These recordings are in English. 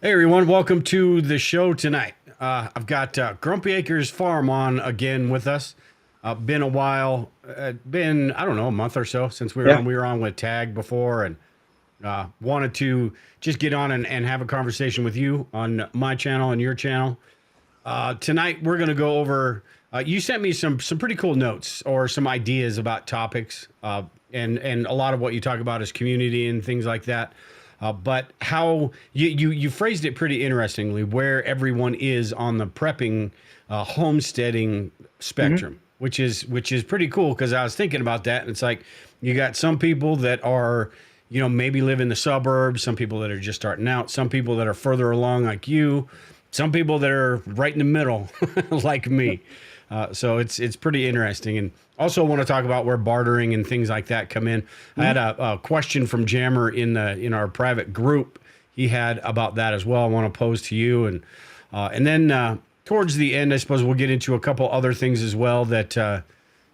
Hey everyone, welcome to the show tonight. I've got Grumpy Acres Farm on again with us. Been a while, been I don't know a month or so since we were Yeah. on. We were on with Tag before, and wanted to just get on and have a conversation with you on my channel and your channel. Tonight we're going to go over. You sent me some pretty cool notes or some ideas about topics, and a lot of what you talk about is community and things like that. But how you phrased it pretty interestingly, where everyone is on the prepping, homesteading hmm spectrum, which is pretty cool because I was thinking about that, and it's like you got some people that are maybe live in the suburbs, some people that are just starting out, some people that are further along like you, some people that are right in the middle like me. So it's pretty interesting, and also want to talk about where bartering and things like that come in. I had a question from Jammer in our private group. He had about that as well. I want to pose to you, and then towards the end, I suppose we'll get into a couple other things as well that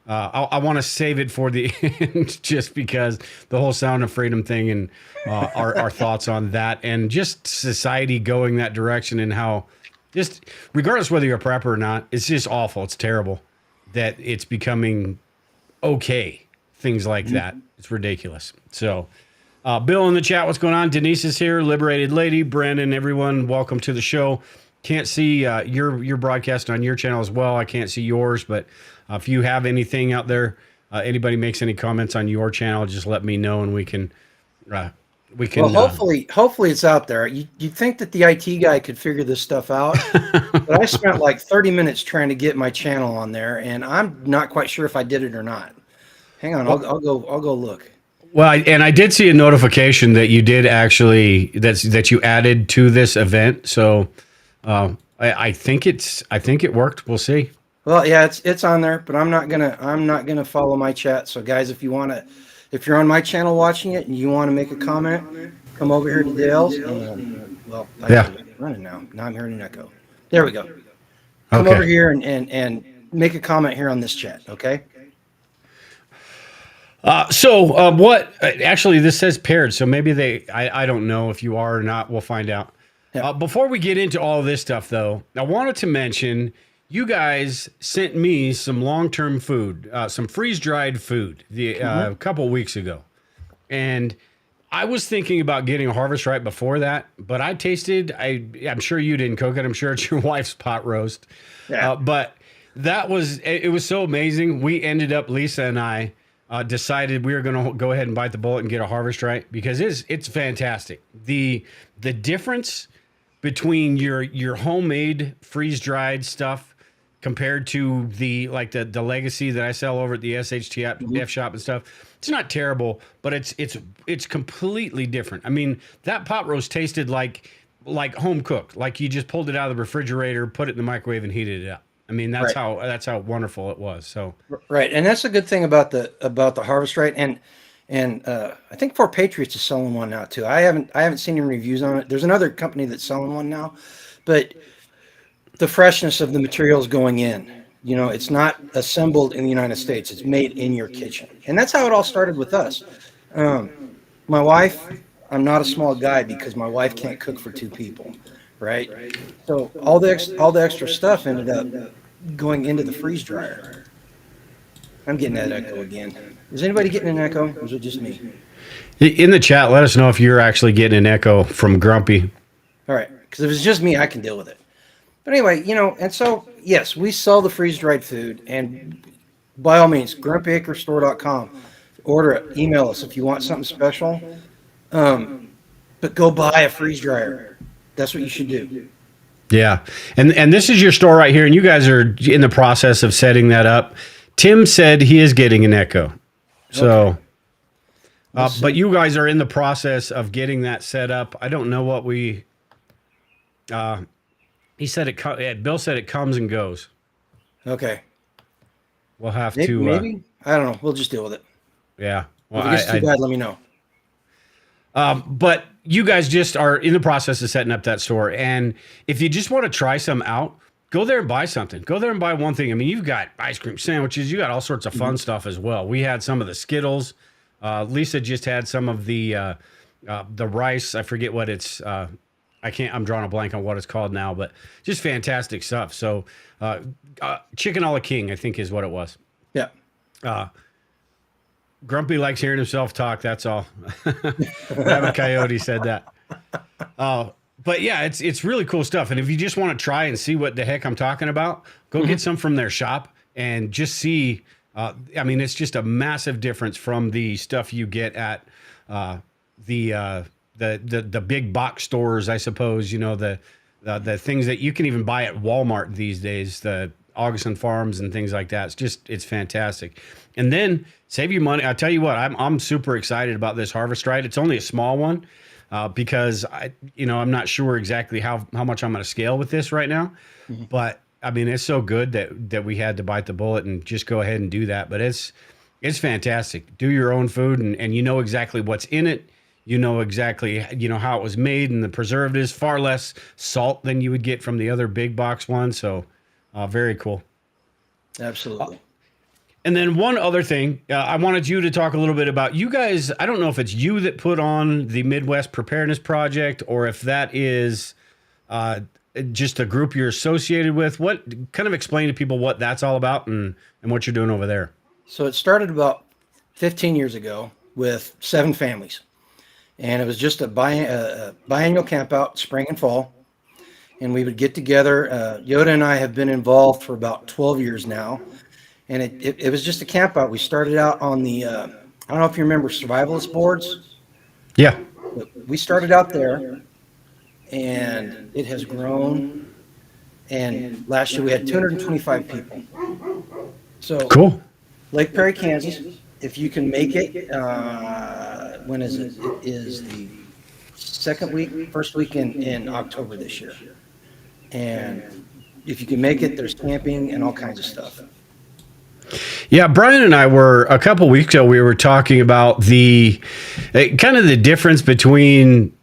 I want to save it for the end, just because the whole Sound of Freedom thing and our thoughts on that, and just society going that direction, and how just regardless whether you're a prepper or not, it's just awful. It's terrible that it's becoming okay. Things like that. It's ridiculous. So, Bill in the chat, what's going on? Denise is here. Liberated Lady, Brandon, everyone, welcome to the show. Can't see your broadcast on your channel as well. I can't see yours, but if you have anything out there, anybody makes any comments on your channel, just let me know, and we can uh, we Well, can. hopefully it's out there. You'd think that the IT guy could figure this stuff out, but I spent like 30 minutes trying to get my channel on there, and I'm not quite sure if I did it or not. Hang on, well, I'll go look. and I did see a notification that you did actually that you added to this event. So I think it worked. We'll see. Well, yeah, it's on there, but I'm not gonna follow my chat. So guys, if you're on my channel watching it and you want to make a comment, come over here to Dale's, and well, I Yeah. gotta get running now. Now I'm hearing an echo. There we go. Come over Okay. here and make a comment here on this chat, okay? What actually this says paired, so maybe I don't know if you are or not. We'll find out. Yeah. Before we get into all this stuff, though, I wanted to mention you guys sent me some long-term food, some freeze-dried food, a hmm couple weeks ago, and I was thinking about getting a harvest right before that, but I tasted. I'm sure you didn't cook it. I'm sure it's your wife's pot roast, Yeah. but it was so amazing. We ended up, Lisa and I decided we were going to go ahead and bite the bullet and get a harvest right, because it's fantastic. The difference between your homemade freeze dried stuff compared to the legacy that I sell over at the SHTF hmm shop and stuff, it's not terrible, but it's completely different. I mean, that pot roast tasted like home cooked, like you just pulled it out of the refrigerator, put it in the microwave, and heated it up. I mean, Right. that's how wonderful it was. So Right. And that's a good thing about the harvest rate. And I think Four Patriots is selling one now too. I haven't seen any reviews on it. There's another company that's selling one now, but the freshness of the materials going in. It's not assembled in the United States. It's made in your kitchen, and that's how it all started with us. Um, my wife, I'm not a small guy because my wife can't cook for two people, right? So all the extra stuff ended up going into the freeze dryer. I'm getting that echo again. Is anybody getting an echo? Or is it just me? in the chat, let us know if you're actually getting an echo from Grumpy. All right, because if it's just me, I can deal with it. But anyway, and so yes, we sell the freeze dried food, and by all means, grumpyacrestore.com. Order it, email us if you want something special. Um, but go buy a freeze dryer. That's what you should do. Yeah, and this is your store right here, and you guys are in the process of setting that up. Tim said he is getting an echo, Okay, so we'll but see. you guys are in the process of getting that set up. I don't know what we. Uh, he said Bill said it comes and goes. Okay, We'll have maybe, to. maybe I don't know. We'll just deal with it. Yeah. Well, If it gets too bad, let me know. but you guys just are in the process of setting up that store, and if you just want to try some out, go there and buy something. Go there and buy one thing. I mean, you've got ice cream sandwiches, you got all sorts of fun Mhm. stuff as well. We had some of the Skittles. Lisa just had some of the rice. I forget what it's. I'm drawing a blank on what it's called now, but just fantastic stuff. So, chicken a la king, I think is what it was. Yeah. Grumpy likes hearing himself talk. That's all. Rabbit Coyote said that. But yeah, it's really cool stuff. And if you just want to try and see what the heck I'm talking about, go get some from their shop and just see. I mean, it's just a massive difference from the stuff you get at the big box stores, I suppose. You know, the things that you can even buy at Walmart these days, the Augustin Farms and things like that. It's fantastic. And then save you money. I'll tell you what, I'm super excited about this harvest right. It's only a small one because I'm not sure exactly how much I'm going to scale with this right now, but I mean, it's so good that we had to bite the bullet and just go ahead and do that. But it's fantastic. Do your own food and you know exactly what's in it. You know exactly, how it was made and the preservatives, far less salt than you would get from the other big box ones. So very cool. Absolutely. And then one other thing, I wanted you to talk a little bit about you guys. I don't know if it's you that put on the Midwest Preparedness Project or if that is just a group you're associated with. What kind of explain to people what that's all about and what you're doing over there? So it started about 15 years ago with 7 families. And it was just a biannual camp out, spring and fall. And we would get together. Yoda and I have been involved for about 12 years now. And it was just a camp out. We started out on the, I don't know if you remember survivalist boards. Yeah. We started out there and it has grown. And last year we had 225 people. So cool. Lake Perry, Kansas, if you can make it, when is it? It is the first week in October this year. And if you can make it, there's camping and all kinds of stuff. Yeah, Brian and I were a couple weeks ago. We were talking about the kind of the difference between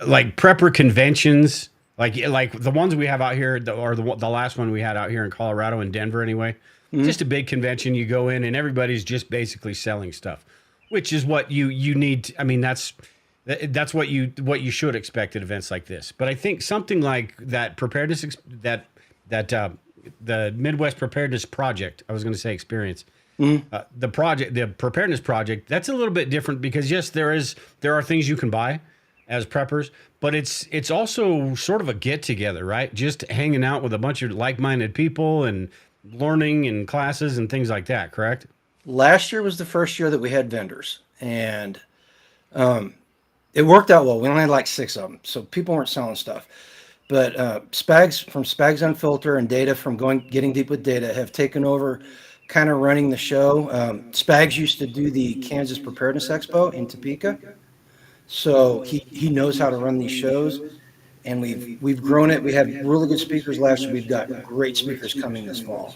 like prepper conventions, like the ones we have out here, or the last one we had out here in Colorado in Denver, anyway. Just a big convention. You go in and everybody's just basically selling stuff, which is what you need. I mean, that's what you should expect at events like this. But I think something like that preparedness, the Midwest Preparedness Project, I was going to say experience, the Preparedness Project, that's a little bit different because yes, there are things you can buy as preppers, but it's also sort of a get together, right? Just hanging out with a bunch of like-minded people and learning and classes and things like that. Correct? Last year was the first year that we had vendors, and it worked out well. We only had like 6 of them, so people weren't selling stuff. But Spags from Spags Unfilter and Data from Getting Deep with Data have taken over kind of running the show. Spags used to do the Kansas Preparedness Expo in Topeka. So he knows how to run these shows, and we've grown it. We had really good speakers last year. We've got great speakers coming this fall.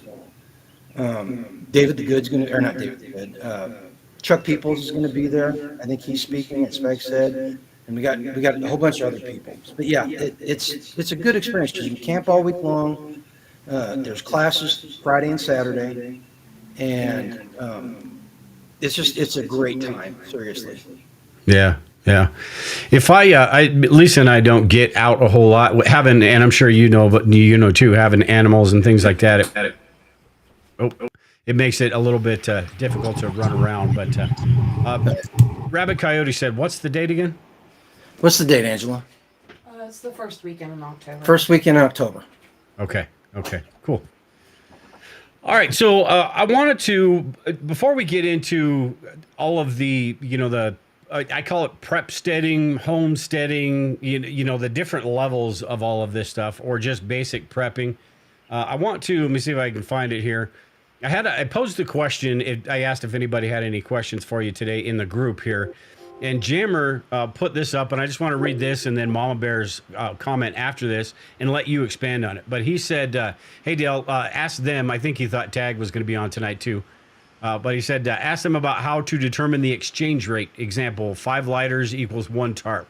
David the Good's going to, or not David the Good, Chuck Peoples is going to be there. I think he's speaking at Spags said. And we got a whole bunch of other people. But yeah, it's a good experience because you can camp all week long. There's classes Friday and Saturday, and it's a great time. Seriously. Yeah. If Lisa and I don't get out a whole lot, having, and I'm sure you know, but you know too, having animals and things like that. It makes it a little bit difficult to run around. But Rabbit Coyote said, "What's the date again?" What's the date, Angela? It's the first weekend in October. First weekend in October. Okay, cool. All right, so I wanted to, before we get into all of the, I call it prepsteading, homesteading, the different levels of all of this stuff, or just basic prepping. I want to, let me see if I can find it here. I posed the question, I asked if anybody had any questions for you today in the group here. And Jammer put this up, and I just want to read this and then Mama Bear's comment after this and let you expand on it. But he said, hey, Dale, ask them. I think he thought Tag was going to be on tonight, too. But he said, ask them about how to determine the exchange rate. Example, 5 lighters equals 1 tarp.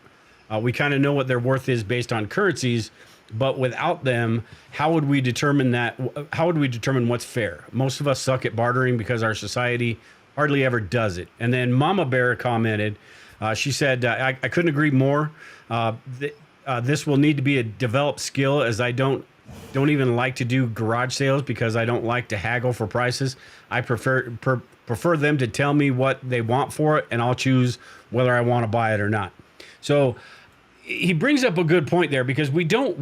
We kind of know what their worth is based on currencies, but without them, how would we determine that? How would we determine what's fair? Most of us suck at bartering because our society hardly ever does it. And then Mama Bear commented, she said, I couldn't agree more. this will need to be a developed skill, as I don't even like to do garage sales because I don't like to haggle for prices. I prefer them to tell me what they want for it, and I'll choose whether I want to buy it or not. So he brings up a good point there, because we don't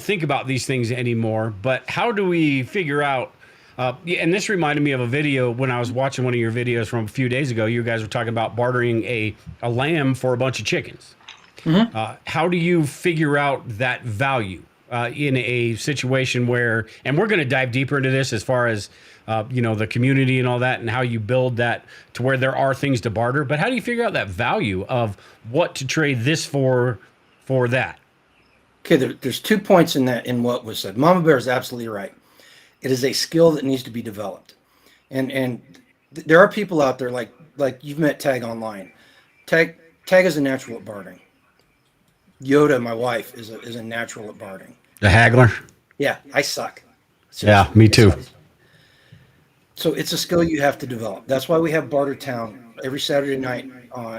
think about these things anymore. But how do we figure out? And this reminded me of a video when I was watching one of your videos from a few days ago. You guys were talking about bartering a lamb for a bunch of chickens. How do you figure out that value in a situation where, and we're going to dive deeper into this as far as the community and all that, and how you build that to where there are things to barter. But how do you figure out that value of what to trade this for that? Okay, there's 2 points in that, in what was said. Mama Bear is absolutely right. It is a skill that needs to be developed, and there are people out there like you've met Tag online. Tag is a natural at bartering. Yoda, my wife, is a natural at bartering. The haggler. Yeah, I suck. Seriously, yeah, me too. So it's a skill you have to develop. That's why we have Barter Town every Saturday night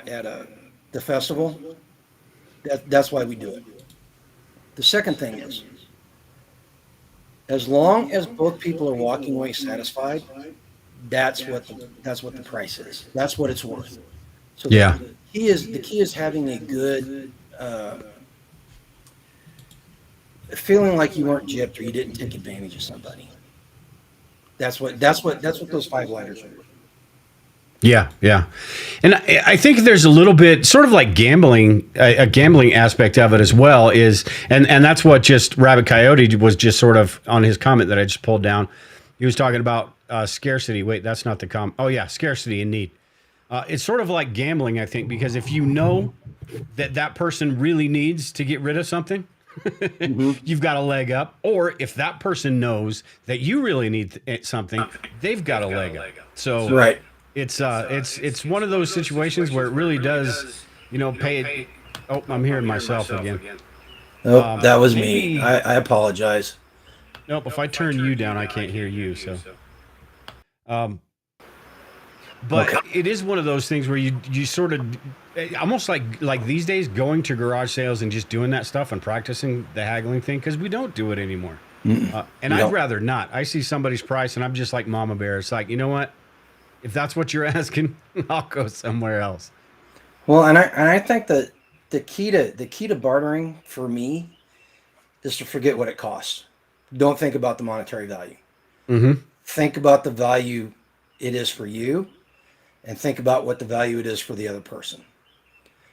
at the festival. That's why we do it. The second thing is, as long as both people are walking away satisfied, that's what the price is. That's what it's worth. So yeah, the key is having a good feeling like you weren't gypped or you didn't take advantage of somebody. That's what those 5 lighters are. Yeah, yeah. And I think there's a little bit sort of like gambling, a gambling aspect of it as well is, and that's what just Rabbit Coyote was just sort of on his comment that I just pulled down. He was talking about scarcity. Wait, that's not the comment. Oh yeah, scarcity and need. It's sort of like gambling, I think, because if you know that person really needs to get rid of something, you've got a leg up. Or if that person knows that you really need something, they've got a leg up. So right. It's one of those situations where it really does, pay. Oh, I'm hearing myself again. Oh, that was me. I apologize. Nope. If I turn you down, I can't hear you. So, but it is one of those things where you sort of almost like these days going to garage sales and just doing that stuff and practicing the haggling thing, because we don't do it anymore. And I'd rather not. I see somebody's price and I'm just like Mama Bear. It's like, you know what? If that's what you're asking, I'll go somewhere else. Well, and I think that the key to bartering for me is to forget what it costs. Don't think about the monetary value. Think about the value it is for you, and think about what the value it is for the other person.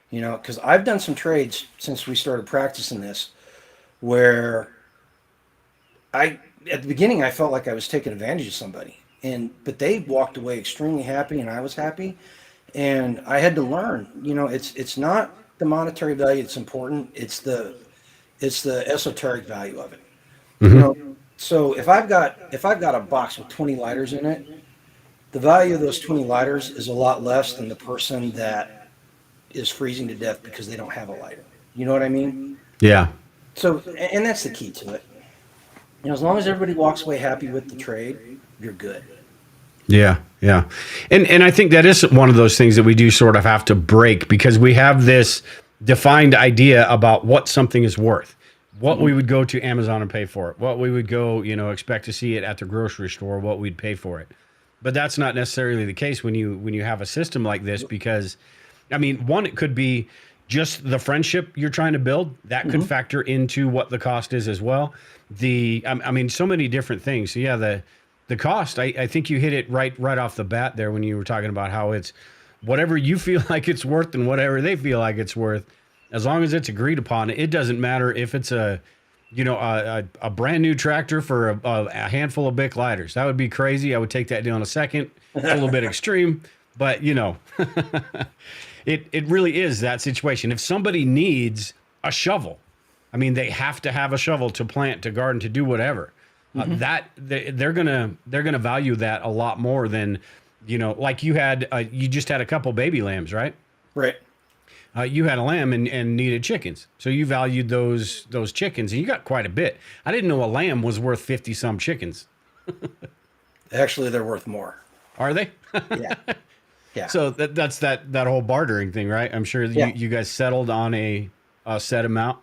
Because I've done some trades since we started practicing this, where at the beginning I felt like I was taking advantage of somebody. But they walked away extremely happy, and I was happy, and I had to learn. It's not the monetary value that's important; it's the esoteric value of it. So if I've got a box with 20 lighters in it, the value of those 20 lighters is a lot less than the person that is freezing to death because they don't have a lighter. You know what I mean? Yeah. So, and that's the key to it. As long as everybody walks away happy with the trade, you're good. Yeah, yeah. And I think that is one of those things that we do sort of have to break, because we have this defined idea about what something is worth, what we would go to Amazon and pay for it, what we would go, expect to see it at the grocery store, what we'd pay for it. But that's not necessarily the case when you have a system like this, because, one, it could be just the friendship you're trying to build. That could factor into what the cost is as well. So many different things. So yeah, the cost, I think you hit it right off the bat there when you were talking about how it's whatever you feel like it's worth and whatever they feel like it's worth. As long as it's agreed upon, it doesn't matter if it's a brand new tractor for a handful of Bic lighters. That would be crazy. I would take that deal in a second. It's a little bit extreme, but it really is that situation. If somebody needs a shovel, they have to have a shovel to plant, to garden, to do whatever. That they're gonna value that a lot more than, like you just had a couple baby lambs, right? Right. You had a lamb and needed chickens, so you valued those chickens, and you got quite a bit. I didn't know a lamb was worth 50 some chickens. Actually, they're worth more. Are they? Yeah. Yeah. So that's that whole bartering thing, right? I'm sure you guys settled on a set amount?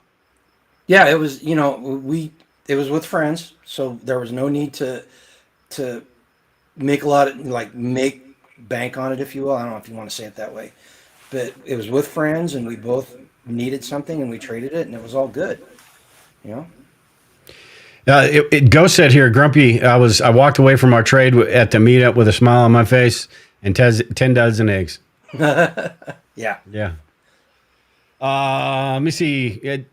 Yeah, it was, it was with friends, so there was no need to make a lot of, like, make bank on it, if you will. I don't know if you want to say it that way, but it was with friends, and we both needed something, and we traded it, and it was all good, you know? Ghost said here, Grumpy, I walked away from our trade at the meetup with a smile on my face and 10 dozen eggs. Yeah. Yeah. Let me see.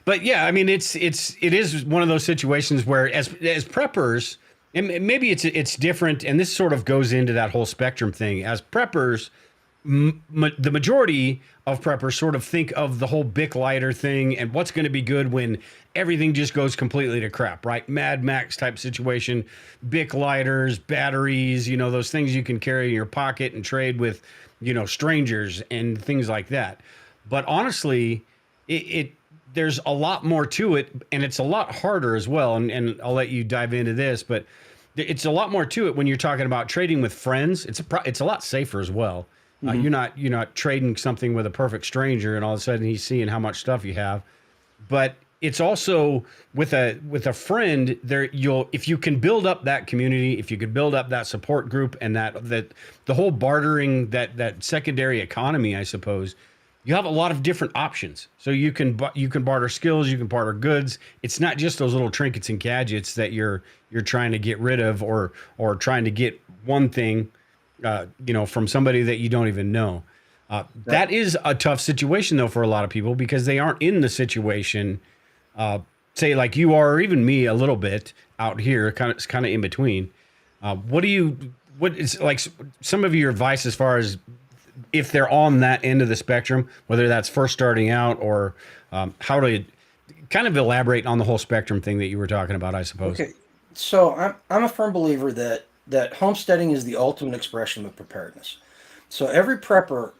But yeah, I mean, it is one of those situations where as preppers, and maybe it's different, and this sort of goes into that whole spectrum thing. As preppers, the majority of preppers sort of think of the whole Bic lighter thing and what's going to be good when everything just goes completely to crap, right? Mad Max type situation, Bic lighters, batteries, those things you can carry in your pocket and trade with, strangers and things like that. But honestly, there's a lot more to it, and it's a lot harder as well. And I'll let you dive into this, but it's a lot more to it when you're talking about trading with friends. It's a lot safer as well. Mm-hmm. You're not trading something with a perfect stranger, and all of a sudden he's seeing how much stuff you have. But it's also with a friend there. If you can build up that community, if you could build up that support group, and that the whole bartering, that secondary economy, I suppose, you have a lot of different options. So you can barter skills, you can barter goods. It's not just those little trinkets and gadgets that you're trying to get rid of, or trying to get one thing, from somebody that you don't even know. That is a tough situation though for a lot of people, because they aren't in the situation, say like you are, or even me a little bit out here, kind of in between. What is like some of your advice as far as if they're on that end of the spectrum, whether that's first starting out, or how to kind of elaborate on the whole spectrum thing that you were talking about, I suppose. Okay. So I'm a firm believer that homesteading is the ultimate expression of preparedness. So every prepper,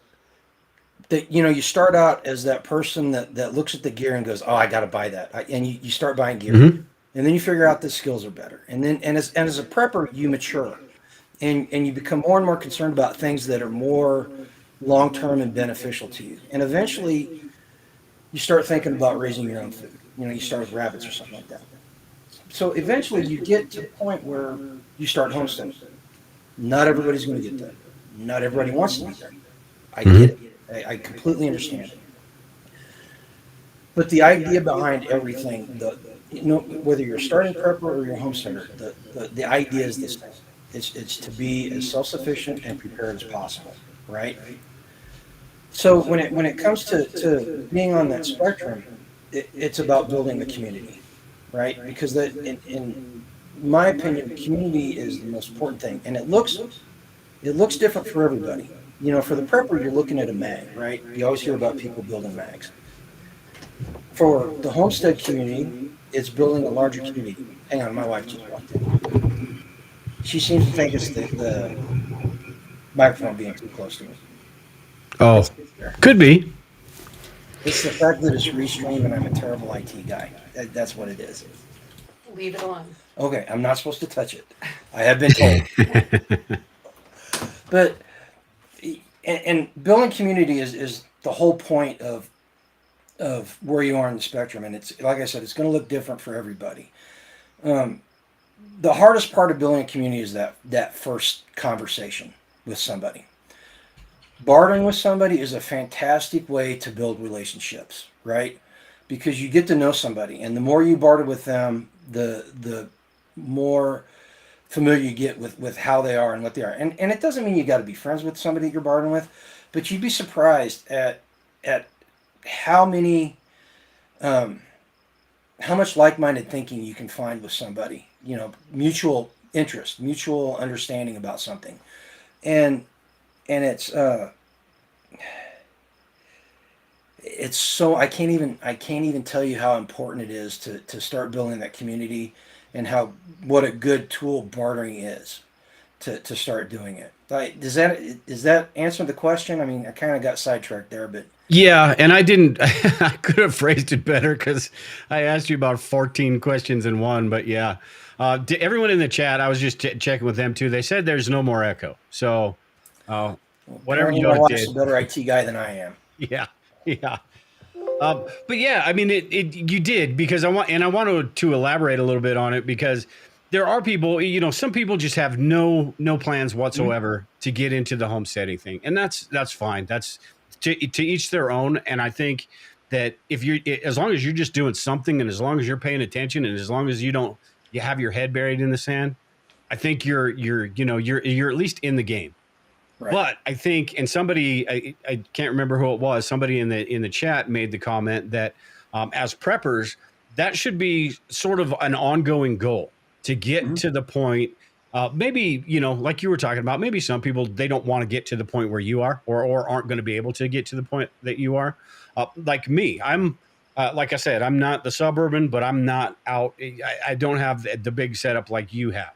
that you start out as that person that looks at the gear and goes, oh, I got to buy that, and you start buying gear, Mm-hmm. and then you figure out the skills are better, and then as a prepper you mature, and you become more and more concerned about things that are more long term and beneficial to you, and eventually you start thinking about raising your own food. You start with rabbits or something like that. So eventually you get to the point where you start homesteading. Not everybody's going to get there. Not everybody wants to be there. I get it. I completely understand it. But the idea behind everything, whether you're a starting prepper or you're a homesteader, the idea is this thing. It's to be as self-sufficient and prepared as possible, right? So when it comes to being on that spectrum, it's about building the community, right? Because in my opinion, the community is the most important thing, and it looks different for everybody. For the prepper, you're looking at a mag, right? You always hear about people building mags. For the homestead community, it's building a larger community. Hang on, my wife just walked in. She seems to think it's the microphone being too close to me. Oh, could be. It's the fact that it's restream and I'm a terrible IT guy. That's what it is. Leave it alone. Okay, I'm not supposed to touch it. I have been told. But and building community is the whole point of where you are in the spectrum, and it's like I said, it's going to look different for everybody. The hardest part of building a community is that first conversation with somebody. Bartering with somebody is a fantastic way to build relationships, right? Because you get to know somebody, and the more you barter with them, the more familiar you get with how they are and what they are. And it doesn't mean you got to be friends with somebody that you're bartering with, but you'd be surprised at how much like-minded thinking you can find with somebody. Mutual interest, mutual understanding about something, and it's so I can't even tell you how important it is to start building that community, and what a good tool bartering is to start doing it. Does that answer the question? I mean, I kind of got sidetracked there, but Yeah, and I didn't. I could have phrased it better because I asked you about 14 questions in one. But yeah, to everyone in the chat, I was just checking with them too. They said there's no more echo. So whatever apparently you my wife's did, a better IT guy than I am. yeah, yeah. But yeah, I mean, you did, because I want to elaborate a little bit on it, because there are people, some people just have no plans whatsoever to get into the homesteading thing, and that's fine. That's to each their own. And I think that as long as you're just doing something, and as long as you're paying attention, and as long as you have your head buried in the sand, I think you're at least in the game. Right. But I think, and I can't remember who it was, somebody in the chat made the comment that as preppers, that should be sort of an ongoing goal to get to the point. Maybe, like you were talking about, maybe some people, they don't want to get to the point where you are, or aren't going to be able to get to the point that you are. Like me, I'm like I said, I'm not the suburban, but I'm not out. I don't have the big setup like you have.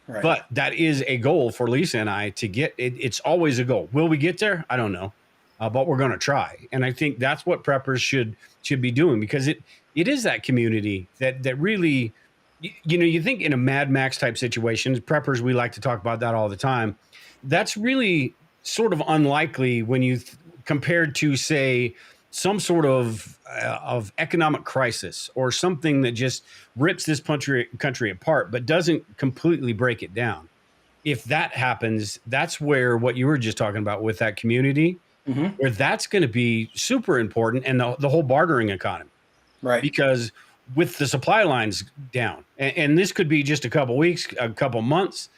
Right. But that is a goal for Lisa and I to get it. It's always a goal. Will we get there? I don't know, but we're going to try. And I think that's what preppers should be doing, because it is that community that really, you think in a Mad Max type situation, preppers, we like to talk about that all the time. That's really sort of unlikely when you compared to, say, some sort of economic crisis, or something that just rips this country apart, but doesn't completely break it down. If that happens, that's where what you were just talking about with that community, where that's going to be super important, and the whole bartering economy, Right. because with the supply lines down, and this could be just a couple weeks, a couple months,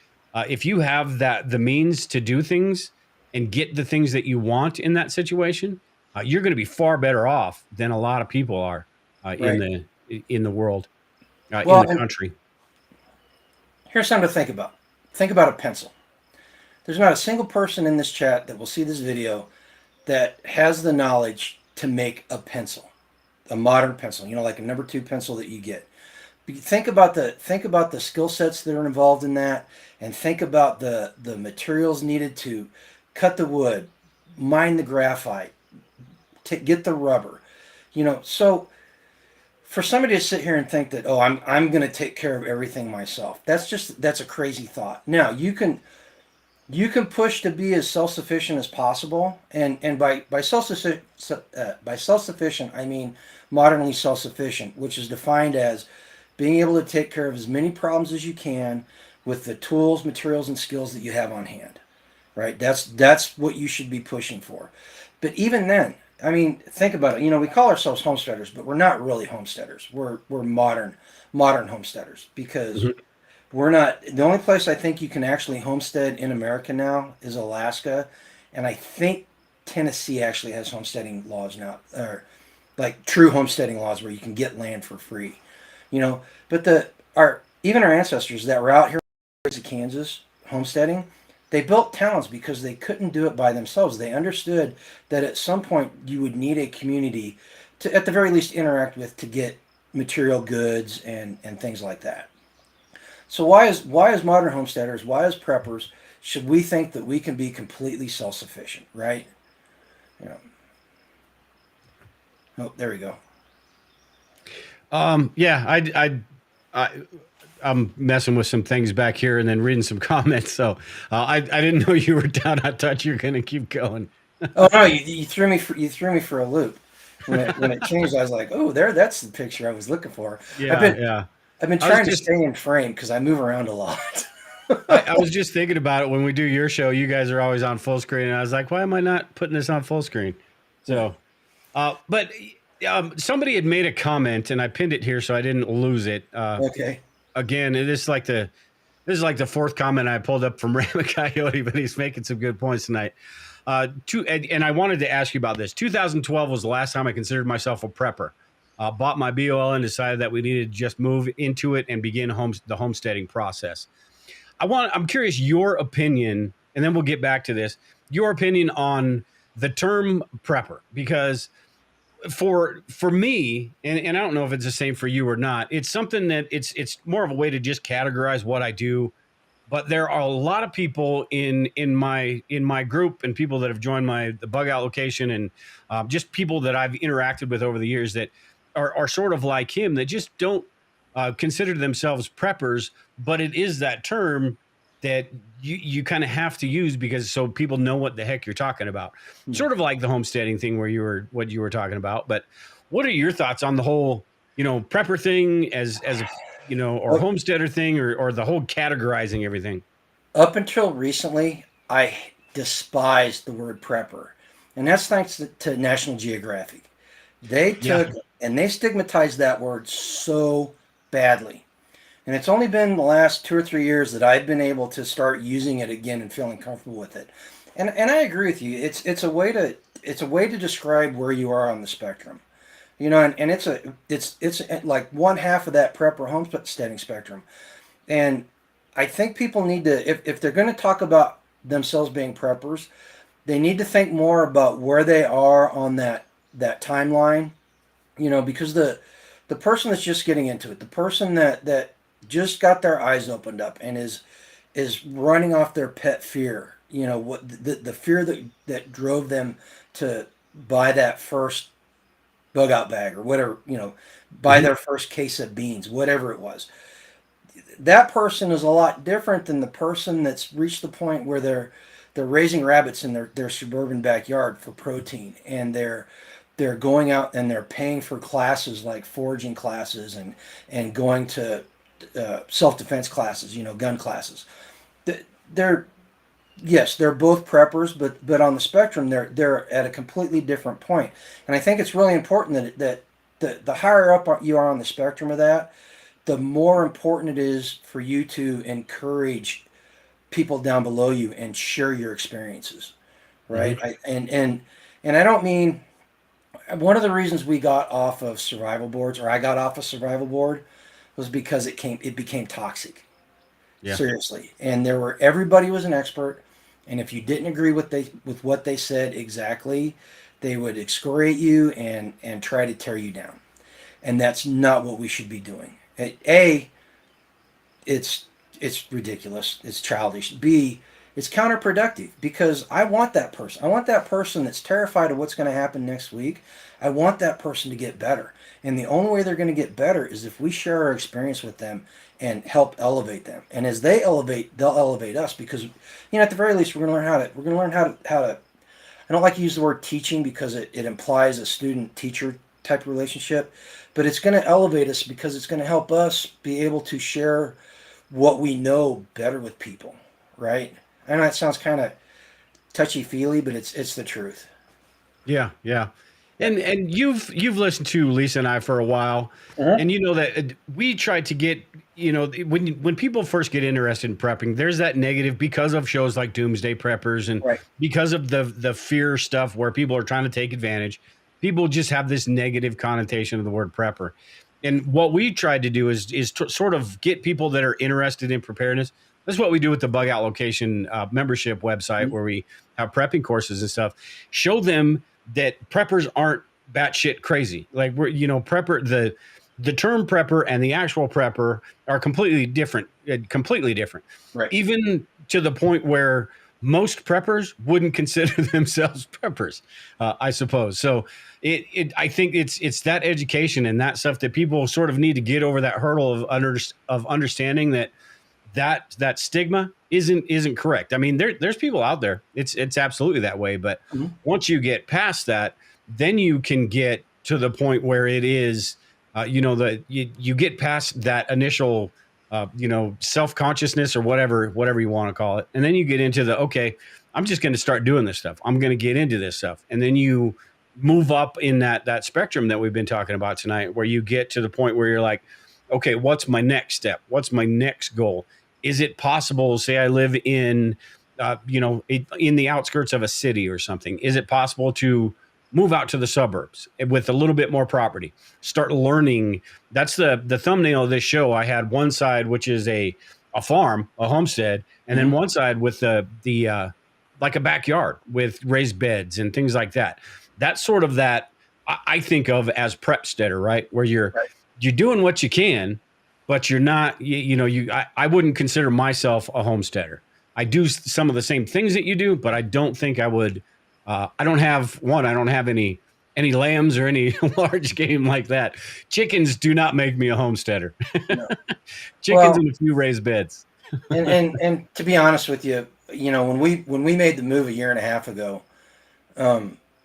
if you have the means to do things and get the things that you want in that situation, you're going to be far better off than a lot of people are in the world, in the country. Here's something to think about. Think about a pencil. There's not a single person in this chat that will see this video that has the knowledge to make a pencil, a modern pencil, like a number 2 pencil that you get. Think about the skill sets that are involved in that, and think about the materials needed to cut the wood, mine the graphite, to get the rubber. So for somebody to sit here and think that, oh, I'm going to take care of everything myself, that's a crazy thought. Now you can push to be as self-sufficient as possible, and by self-sufficient I mean modernly self-sufficient, which is defined as being able to take care of as many problems as you can with the tools, materials, and skills that you have on hand. Right? That's what you should be pushing for. But even then, I mean, think about it. We call ourselves homesteaders, but we're not really homesteaders. We're modern homesteaders, because we're not. The only place I think you can actually homestead in America now is Alaska, and I think Tennessee actually has homesteading laws now, or like true homesteading laws where you can get land for free. But even our ancestors that were out here in Kansas homesteading, they built towns because they couldn't do it by themselves. They understood that at some point you would need a community to, at the very least, interact with to get material goods and things like that. So why as modern homesteaders, why as preppers, should we think that we can be completely self-sufficient, right? Oh, there we go. Yeah, I'm messing with some things back here and then reading some comments. So I didn't know you were down. I thought you were going to keep going. Oh no, you threw me for a loop. When it changed, I was like, oh, that's the picture I was looking for. Yeah, I've been trying to stay in frame because I move around a lot. I was just thinking about it when we do your show. You guys are always on full screen, and I was like, why am I not putting this on full screen? So, but somebody had made a comment, and I pinned it here so I didn't lose it. Okay. Again, this is like the fourth comment I pulled up from Ram Coyote, but he's making some good points tonight. And I wanted to ask you about this. 2012 was the last time I considered myself a prepper. Bought my BOL and decided that we needed to just move into it and begin the homesteading process. I'm curious your opinion, and then we'll get back to this. Your opinion on the term prepper, because for me, and I don't know if it's the same for you or not, it's something that it's more of a way to just categorize what I do. But there are a lot of people in my group, and people that have joined the bug out location, and just people that I've interacted with over the years that are sort of like him, that just don't consider themselves preppers. But it is that term that you kind of have to use because so people know what the heck you're talking about. Sort of like the homesteading thing where what you were talking about. But what are your thoughts on the whole, prepper thing as a, or Up homesteader thing or the whole categorizing everything? up until recently, I despised the word prepper, and that's thanks to National Geographic. They Yeah. took and they stigmatized that word so badly. And it's only been the last 2 or 3 years that I've been able to start using it again and feeling comfortable with it. And I agree with you. It's a way to describe where you are on the spectrum. And it's like one half of that prep or homesteading spectrum. And I think people need to, if they're going to talk about themselves being preppers, they need to think more about where they are on that timeline. Because the person that's just getting into it, the person that just got their eyes opened up and is running off their pet fear, what the fear that drove them to buy that first bug out bag or whatever, buy Mhm. their first case of beans, whatever it was. That person is a lot different than the person that's reached the point where they're raising rabbits in their suburban backyard for protein, and they're going out and they're paying for classes like foraging classes and going to self-defense classes, gun classes. They're Yes, they're both preppers, but on the spectrum, they're at a completely different point. And I think it's really important that the higher up you are on the spectrum of that, the more important it is for you to encourage people down below you and share your experiences, right? Mhm. And I don't mean one of the reasons we got off of survival boards, or I got off a survival board, was because it became toxic. Yeah. Seriously. And everybody was an expert, and if you didn't agree with what they said exactly, they would excoriate you and try to tear you down. And that's not what we should be doing. A, it's it's ridiculous. It's childish. B, it's counterproductive because I want that person. I want that person that's terrified of what's going to happen next week. I want that person to get better. And the only way they're going to get better is if we share our experience with them and help elevate them. And as they elevate, they'll elevate us because at the very least we're going to learn how to I don't like to use the word teaching because it implies a student teacher type of relationship, but it's going to elevate us because it's going to help us be able to share what we know better with people, right? I know that sounds kind of touchy feely, but it's the truth. Yeah, yeah. Yeah. And you've listened to Lisa and I for a while, Uh-huh. and you know that we try to get, when people first get interested in prepping, there's that negative because of shows like Doomsday Preppers and Right. because of the fear stuff where people are trying to take advantage. People just have this negative connotation of the word prepper. And what we tried to do is to sort of get people that are interested in preparedness. That's what we do with the Bug Out Location membership website, Mhm. where we have prepping courses and stuff. Show them that preppers aren't batshit crazy. Like prepper, the term prepper and the actual prepper are completely different, completely different. Right. Even to the point where most preppers wouldn't consider themselves preppers, I suppose. So I think it's that education and that stuff that people sort of need to get over that hurdle of understanding that stigma isn't correct. I mean, there's people out there. It's absolutely that way. But Mhm. once you get past that, then you can get to the point where it is, that you get past that initial, self consciousness or whatever you want to call it, and then you get into okay, I'm just going to start doing this stuff. I'm going to get into this stuff, and then you move up in that spectrum that we've been talking about tonight, where you get to the point where you're like, okay, what's my next step? What's my next goal? Is it possible? Say I live in, in the outskirts of a city or something. Is it possible to move out to the suburbs with a little bit more property? Start learning. That's the thumbnail of this show. I had one side which is a farm, a homestead, and then Mhm. one side with the like a backyard with raised beds and things like that. That's sort of that I think of as Prepsteader, right? Where Right. you're doing what you can, but you're not, I wouldn't consider myself a homesteader. I do some of the same things that you do, but I don't think I would. I don't have any lambs or any large game like that. Chickens do not make me a homesteader. No. Chickens Well, and a few raised beds. And to be honest with you, when we made the move a year and a half ago,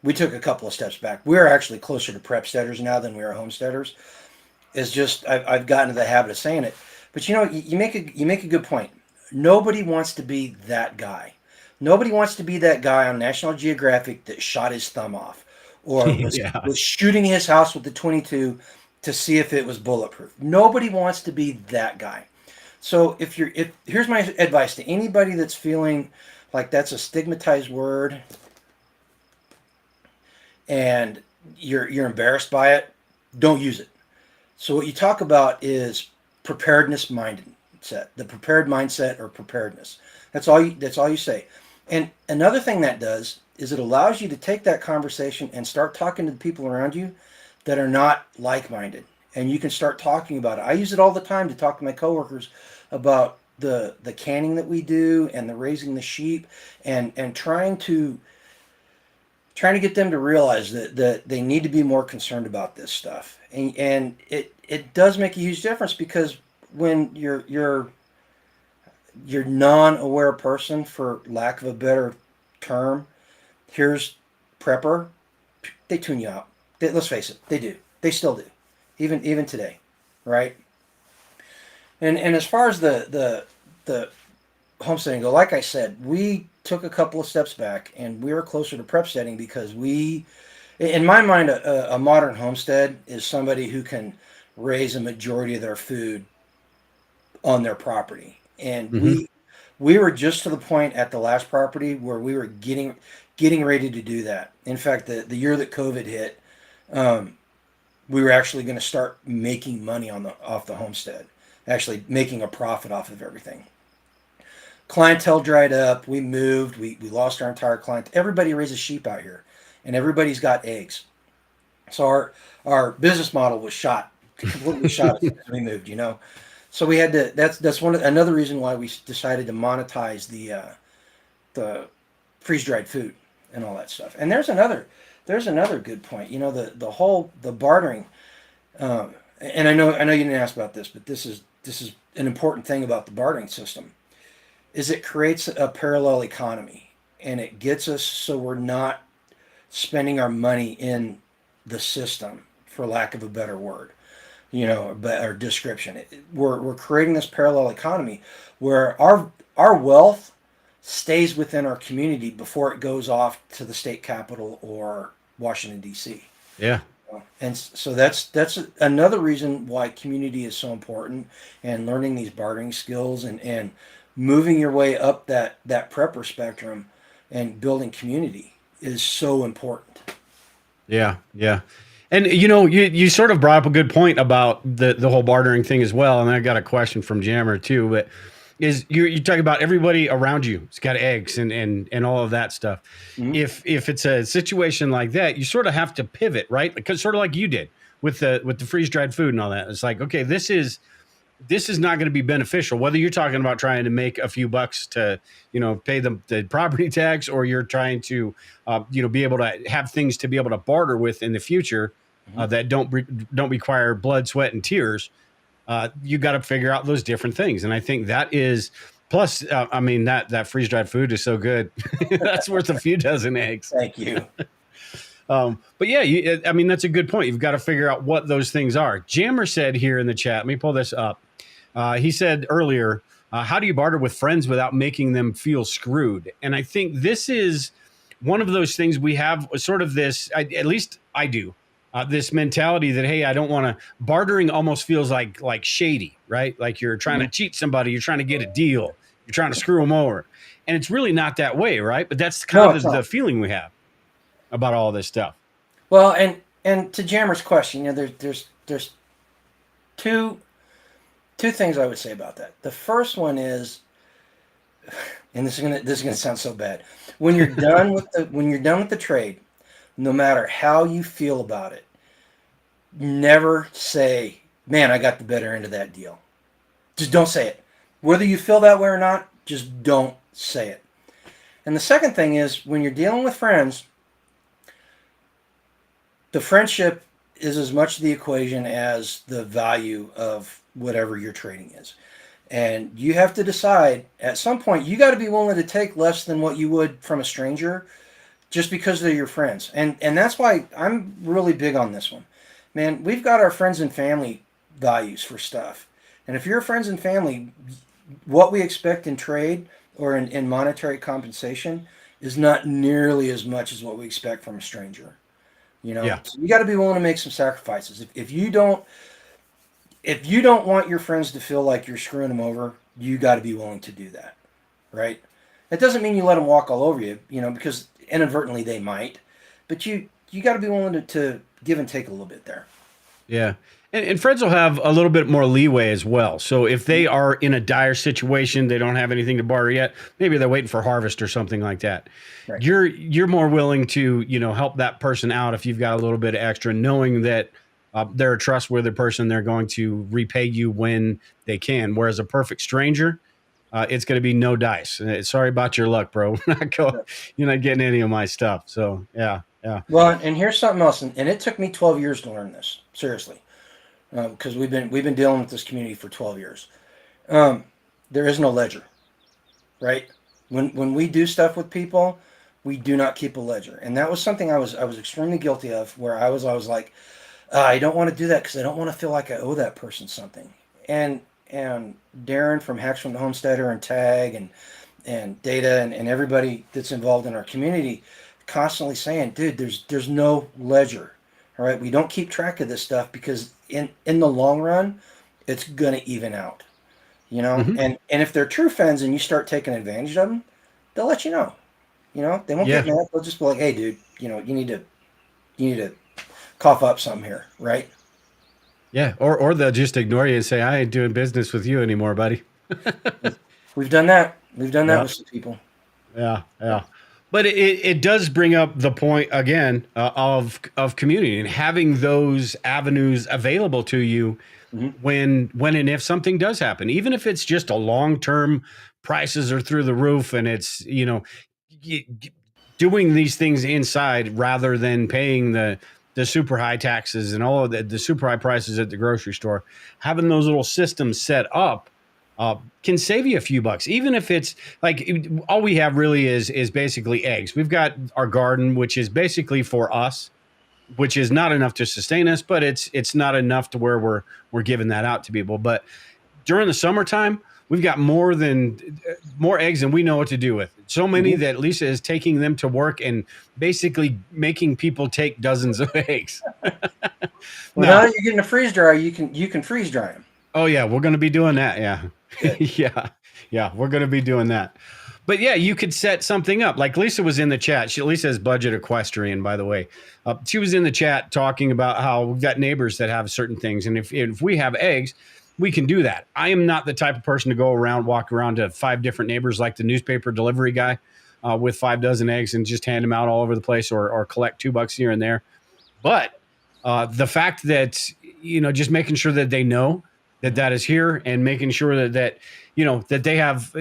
we took a couple of steps back. We're actually closer to Prepsteaders now than we are homesteaders. It's just I've gotten into the habit of saying it. But you make a good point. Nobody wants to be that guy. Nobody wants to be that guy on National Geographic that shot his thumb off, or Yeah. was shooting his house with the 22 to see if it was bulletproof. Nobody wants to be that guy. So if here's my advice to anybody that's feeling like that's a stigmatized word and you're embarrassed by it, don't use it. So what you talk about is preparedness mindset, the prepared mindset or preparedness. That's all you say. And another thing that does is it allows you to take that conversation and start talking to the people around you that are not like-minded. And you can start talking about it. I use it all the time to talk to my coworkers about the canning that we do and the raising the sheep and trying to get them to realize that they need to be more concerned about this stuff. And it does make a huge difference, because when you're non-aware person, for lack of a better term, here's prepper, they tune you out. Let's face it, they do. They still do, even today, right? And as far as the homesteading go, like I said, we took a couple of steps back and we were closer to Prepsteading because in my mind, a modern homestead is somebody who can raise a majority of their food on their property. And Mm-hmm. we were just to the point at the last property where we were getting ready to do that. In fact, the year that COVID hit, we were actually going to start making money off the homestead, actually making a profit off of everything. Clientele dried up. We moved. We lost our entire client. Everybody raises sheep out here, and everybody's got eggs. So our business model was completely shot as we moved. So we had to. That's another reason why we decided to monetize the freeze dried food and all that stuff. And there's another good point. The bartering. And I know you didn't ask about this, but this is an important thing about the bartering system. Is it creates a parallel economy, and it gets us so we're not spending our money in the system, for lack of a better word, or description. We're creating this parallel economy where our wealth stays within our community before it goes off to the state capital or Washington, D.C. Yeah. And so that's another reason why community is so important, and learning these bartering skills and moving your way up that prepper spectrum and building community is so important. Yeah. Yeah. And you sort of brought up a good point about the whole bartering thing as well. And I got a question from Jammer too, but you talk about everybody around you. It's got eggs and all of that stuff. Mm-hmm. If it's a situation like that, you sort of have to pivot, right? Because sort of like you did with the freeze dried food and all that. It's like, okay, this is not going to be beneficial, whether you're talking about trying to make a few bucks to, pay the property tax, or you're trying to, be able to have things to be able to barter with in the future that don't require blood, sweat, and tears. You got to figure out those different things. And I think that is, plus, that freeze dried food is so good. That's worth a few dozen eggs. Thank you. But yeah, that's a good point. You've got to figure out what those things are. Jammer said here in the chat, let me pull this up. He said earlier, how do you barter with friends without making them feel screwed? And I think this is one of those things we have sort of this, at least I do, this mentality that, hey, I don't want to, bartering almost feels like shady, right? Like you're trying to cheat somebody, you're trying to get a deal, you're trying to screw them over. And it's really not that way, right? But that's kind of the feeling we have about all this stuff. Well, and to Jammer's question, there's two things I would say about that. The first one is, and this is gonna sound so bad, when you're done with the trade, no matter how you feel about it, never say, "Man, I got the better end of that deal." Just don't say it. Whether you feel that way or not, just don't say it. And the second thing is, when you're dealing with friends, the friendship is as much the equation as the value of whatever your trading is. And you have to decide at some point, you got to be willing to take less than what you would from a stranger just because they're your friends. And that's why I'm really big on this one. Man, we've got our friends and family values for stuff. And if you're friends and family, what we expect in trade or in monetary compensation is not nearly as much as what we expect from a stranger. You know, Yeah. so you got to be willing to make some sacrifices. If you don't want your friends to feel like you're screwing them over, you got to be willing to do that, right? That doesn't mean you let them walk all over you, because inadvertently they might, but you got to be willing to give and take a little bit there. Yeah. And friends will have a little bit more leeway as well. So if they are in a dire situation, they don't have anything to barter yet, maybe they're waiting for harvest or something like that. Right. You're more willing to, help that person out if you've got a little bit of extra, knowing that they're a trustworthy person. They're going to repay you when they can. Whereas a perfect stranger, it's going to be no dice. Sorry about your luck, bro. You're not getting any of my stuff. So yeah, yeah. Well, and here's something else, and it took me 12 years to learn this, seriously, because we've been dealing with this community for 12 years. There is no ledger, right? When we do stuff with people, we do not keep a ledger, and that was something I was extremely guilty of, where I was like, I don't want to do that because I don't want to feel like I owe that person something. And Darren from Hacks from the Homesteader and Tag and Data and everybody that's involved in our community constantly saying, dude, there's no ledger. All right, we don't keep track of this stuff because in the long run, it's gonna even out. Mhm. And if they're true friends and you start taking advantage of them, they'll let you know. They won't Yeah. get mad. They'll just be like, hey, dude, you need to cough up something here, right? Yeah. Or they'll just ignore you and say, I ain't doing business with you anymore, buddy. We've done that. We've done that Yeah. with some people. Yeah. Yeah. But it does bring up the point again of community and having those avenues available to you Hmm. when and if something does happen, even if it's just a long term, prices are through the roof, and it's y- y- doing these things inside rather than paying the super high taxes and all of the super high prices at the grocery store. Having those little systems set up can save you a few bucks, even if it's like all we have really is basically eggs. We've got our garden, which is basically for us, which is not enough to sustain us, but it's not enough to where we're giving that out to people. But during the summertime, we've got more eggs than we know what to do with. So many Hmm. that Lisa is taking them to work and basically making people take dozens of eggs. Well, now Now, that you're getting a freeze dryer, you can freeze dry them. oh yeah, we're going to be doing that. Yeah, Good. yeah, yeah, we're going to be doing that. But yeah, you could set something up. Like Lisa was in the chat. Lisa has budget equestrian, by the way. She was in the chat talking about how we've got neighbors that have certain things, and if we have eggs, we can do that. I am not the type of person to walk around to 5 different neighbors like the newspaper delivery guy with 5 dozen eggs and just hand them out all over the place, or collect $2 here and there. But the fact that just making sure that they know that Mhm. that is here, and making sure that they have,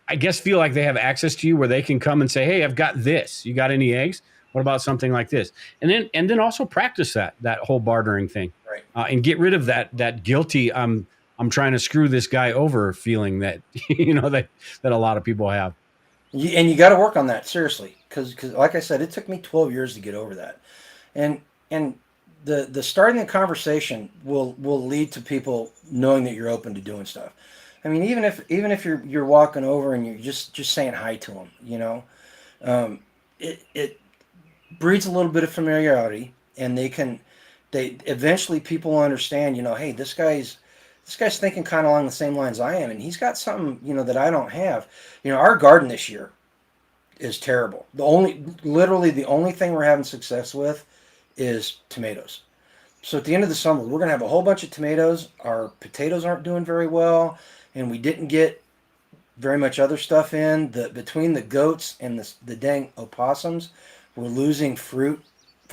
I guess, feel like they have access to you, where they can come and say, hey, I've got this, you got any eggs? What about something like this? And then also practice that whole bartering thing, Right. and get rid of that guilty, I'm trying to screw this guy over feeling that that a lot of people have. And you got to work on that seriously, because like I said, it took me 12 years to get over that. And the starting the conversation will lead to people knowing that you're open to doing stuff. I mean, even if you're walking over and you're just saying hi to them, it breeds a little bit of familiarity, and they eventually people will understand, hey, this guy's thinking kind of along the same lines I am, and he's got something, that I don't have. Our garden this year is terrible. Literally the only thing we're having success with is tomatoes. So at the end of the summer, we're going to have a whole bunch of tomatoes. Our potatoes aren't doing very well, and we didn't get very much other stuff in. Between the goats and the dang opossums, we're losing fruit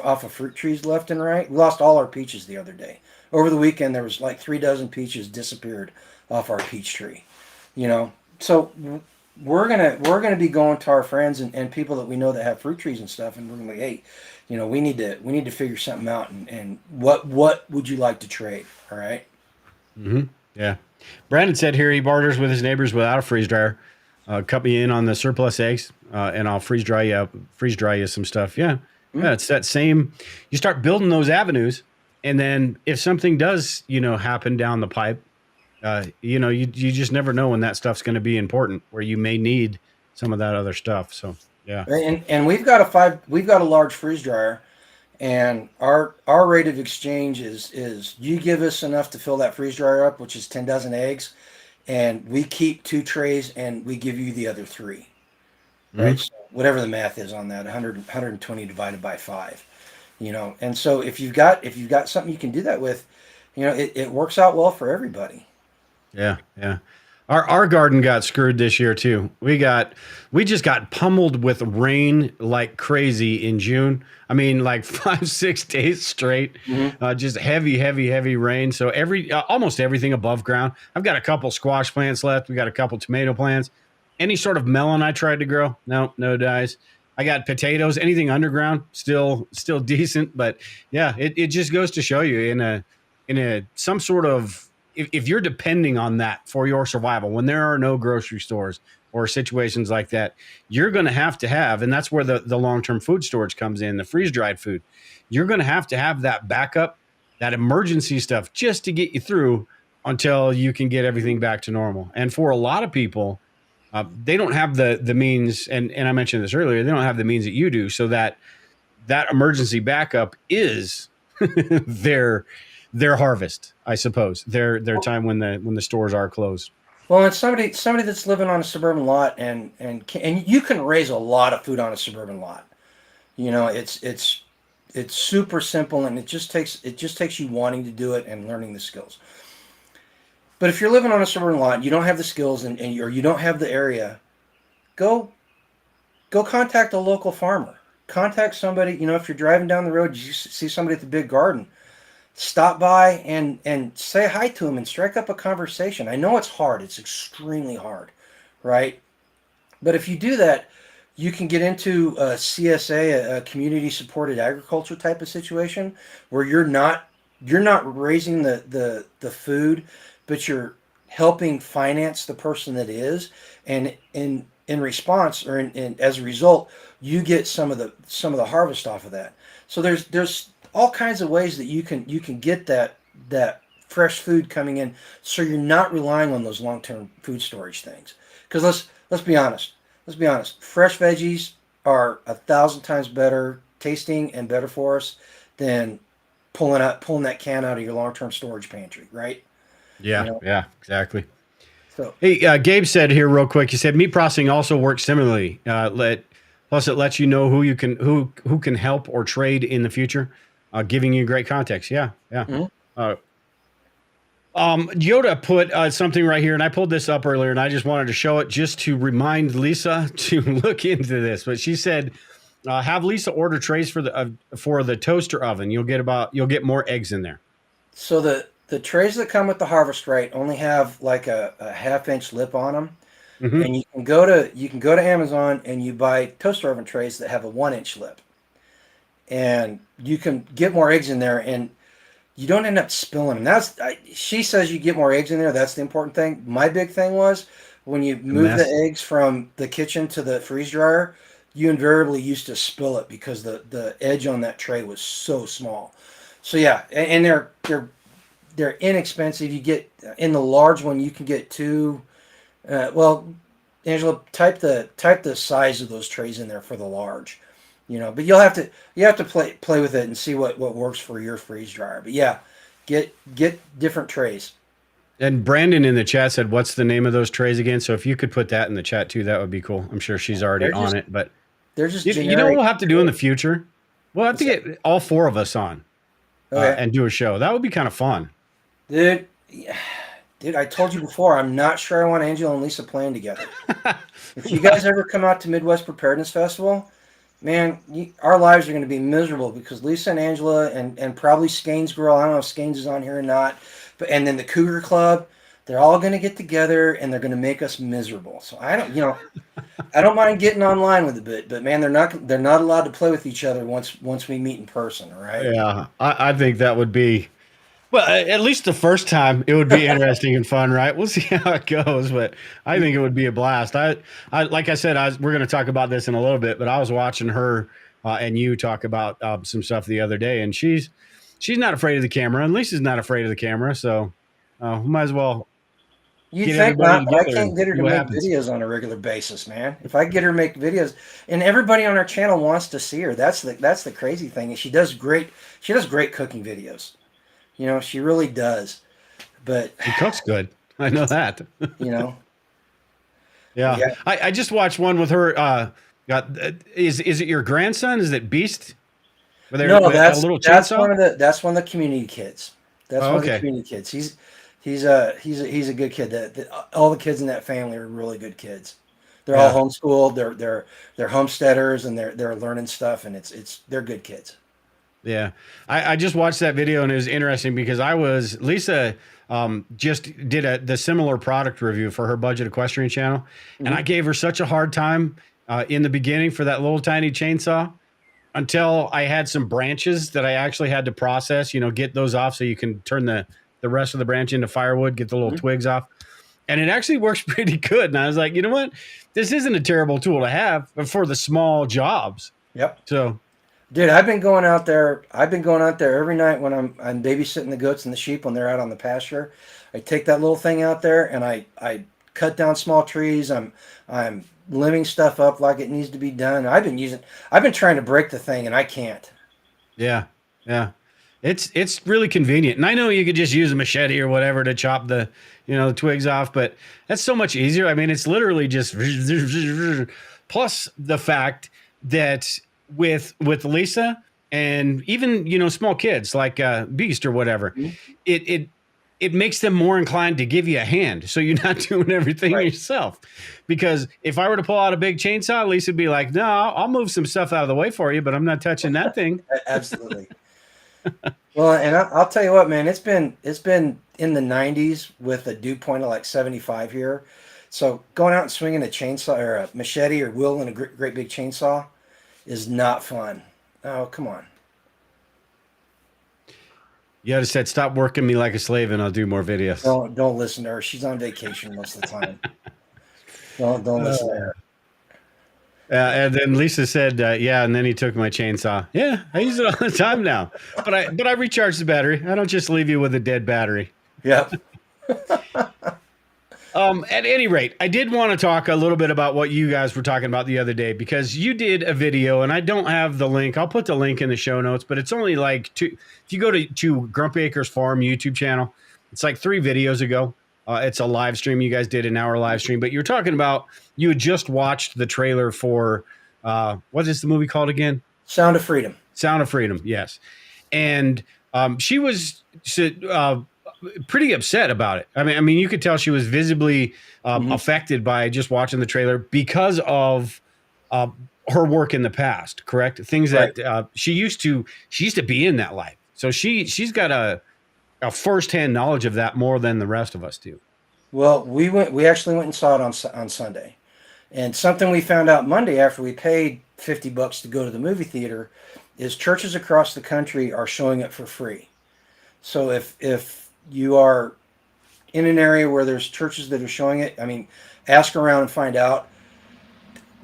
off of fruit trees left and right. We lost all our peaches the other day. Over the weekend, there was like 3 dozen peaches disappeared off our peach tree. You know, so we're gonna be going to our friends and people that we know that have fruit trees and stuff, and we're gonna be, hey, we need to figure something out, and what would you like to trade? All right. Hmm. Yeah. Brandon said here he barters with his neighbors without a freeze dryer. Cut me in on the surplus eggs, and I'll freeze dry you some stuff. Yeah. Yeah. It's that same, you start building those avenues. And then if something does, happen down the pipe, you just never know when that stuff's going to be important where you may need some of that other stuff. So, yeah. And we've got a large freeze dryer, and our rate of exchange is you give us enough to fill that freeze dryer up, which is 10 dozen eggs, and we keep 2 trays and we give you the other 3. Right? So whatever the math is on that, 120 divided by 5. And so if you've got something you can do that with, it works out well for everybody. Yeah, yeah. Our garden got screwed this year too. We just got pummeled with rain like crazy in June. I mean, like 5-6 days straight, just heavy rain. So almost everything above ground. I've got a couple squash plants left. We got a couple tomato plants. Any sort of melon I tried to grow, no dies. I got potatoes. Anything underground, still decent. But yeah, it just goes to show you in a some sort of, if you're depending on that for your survival, when there are no grocery stores or situations like that, you're going to have, and that's where the long-term food storage comes in, the freeze-dried food. You're going to have that backup, that emergency stuff just to get you through until you can get everything back to normal. And for a lot of people, they don't have the means, and I mentioned this earlier, they don't have the means that you do, so that emergency backup is their harvest, I suppose. Their time when the stores are closed. Well, it's somebody that's living on a suburban lot, and you can raise a lot of food on a suburban lot. It's super simple, and it just takes you wanting to do it and learning the skills. But if you're living on a suburban lot, you don't have the skills, or you don't have the area, go contact a local farmer. Contact somebody. If you're driving down the road, you see somebody at the big garden, stop by and say hi to them and strike up a conversation. I know it's hard. It's extremely hard, right? But if you do that, you can get into a CSA, a community supported agriculture type of situation, where you're not raising the food, but you're helping finance the person that is, and in response, or as a result, you get some of the harvest off of that. So there's all kinds of ways that you can get that fresh food coming in, so you're not relying on those long-term food storage things. Because let's be honest, fresh veggies are 1,000 times better tasting and better for us than pulling that can out of your long-term storage pantry, right? Yeah, yeah, exactly. So, hey, Gabe said here real quick. He said meat processing also works similarly. Plus, it lets you know who can help or trade in the future, giving you great context. Yeah. Yoda put something right here, and I pulled this up earlier, and I just wanted to show it just to remind Lisa to look into this. But she said, have Lisa order trays for the toaster oven. You'll get more eggs in there. So the trays that come with the harvest rate only have like a 1/2-inch lip on them, and you can go to Amazon and you buy toaster oven trays that have a 1-inch lip, and you can get more eggs in there, and you don't end up spilling them. She says you get more eggs in there. That's the important thing. My big thing was when you move the eggs from the kitchen to the freeze dryer, you invariably used to spill it because the edge on that tray was so small. So yeah, and they're inexpensive. You get in the large one, you can get 2. Well, Angela, type the size of those trays in there for the large. But you have to play with it and see what works for your freeze dryer. But yeah, get different trays. And Brandon in the chat said, "What's the name of those trays again?" So if you could put that in the chat too, that would be cool. I'm sure she's already on it, but they're just you know what we'll have to do in the future? We'll have to get all 4 of us on and do a show. That would be kind of fun. Dude, I told you before, I'm not sure I want Angela and Lisa playing together. If you guys ever come out to Midwest Preparedness Festival, man, our lives are going to be miserable because Lisa and Angela and probably Skane's girl, I don't know if Skane's is on here or not, and then the Cougar Club, they're all going to get together and they're going to make us miserable. So I don't mind getting online with it, but man, they're not allowed to play with each other once we meet in person, all right? Yeah, I think that would be Well, at least the first time it would be interesting and fun, right? We'll see how it goes, but I think it would be a blast. Like I said, we're going to talk about this in a little bit, but I was watching her and you talk about some stuff the other day, and she's not afraid of the camera, and Lisa's not afraid of the camera, so we might as well You'd get think everybody not, but I together can't and get her see to what make happens. videos on a regular basis, man. If I get her to make videos, and everybody on our channel wants to see her, that's the crazy thing. And she does great cooking videos. You know, she really does. But She cooks good. I know that. you know, Yeah, yeah. I just watched one with her. Is it your grandson? Is it Beast? With No, a little chainsaw? that's one of the community kids. That's Oh, one of the okay. community kids. He's a good kid. All the kids in that family are really good kids. They're all Yeah. homeschooled. They're homesteaders, and they're learning stuff, and they're good kids. Yeah, I just watched that video and it was interesting because Lisa just did the similar product review for her budget equestrian channel, and I Mhm. gave her such a hard time in the beginning for that little tiny chainsaw until I had some branches that I actually had to process. You know, get those off so you can turn the rest of the branch into firewood, get the little Mhm. twigs off, and it actually works pretty good. And I was like, you know what, this isn't a terrible tool to have for the small jobs. Yep. So Dude, I've been going out there. I've been going out there every night when I'm babysitting the goats and the sheep when they're out on the pasture. I take that little thing out there and I cut down small trees. I'm limbing stuff up like it needs to be done. I've been trying to break the thing and I can't. yeah, yeah. It's really convenient. And I know you could just use a machete or whatever to chop the twigs off, but that's so much easier. I mean, it's literally just plus the fact that with Lisa and even, small kids like Beast or whatever, Mhm. it makes them more inclined to give you a hand. So you're not doing everything Right. yourself. Because if I were to pull out a big chainsaw, Lisa would be like, no, I'll move some stuff out of the way for you, but I'm not touching that thing. Absolutely. Well, and I'll tell you what, man, it's been in the 90s with a dew point of like 75 here. So going out and swinging a chainsaw or a machete or wielding a great big chainsaw is not fun. Oh, come on. You just said, stop working me like a slave and I'll do more videos. Don't listen to her. She's on vacation most of the time. Don't listen to her. And then Lisa said, yeah, and then he took my chainsaw. Yeah, I use it all the time now. But I recharge the battery. I don't just leave you with a dead battery. Yep. At any rate, I did want to talk a little bit about what you guys were talking about the other day because you did a video, and I don't have the link. I'll put the link in the show notes, but it's only like two. If you go to Grumpy Acres Farm YouTube channel, it's like 3 videos ago. It's a live stream. You guys did an hour live stream, but you're talking about you had just watched the trailer for what is the movie called again? Sound of Freedom. Sound of Freedom. Yes, and she was pretty upset about it. I mean, you could tell she was visibly affected by just watching the trailer because of her work in the past. Correct, things Right. that she used to be in that life, so she's got a firsthand knowledge of that more than the rest of us do. Well, we actually went and saw it on Sunday. And something we found out Monday after we paid $50 to go to the movie theater is churches across the country are showing it for free. So if you are in an area where there's churches that are showing it, I mean, ask around and find out.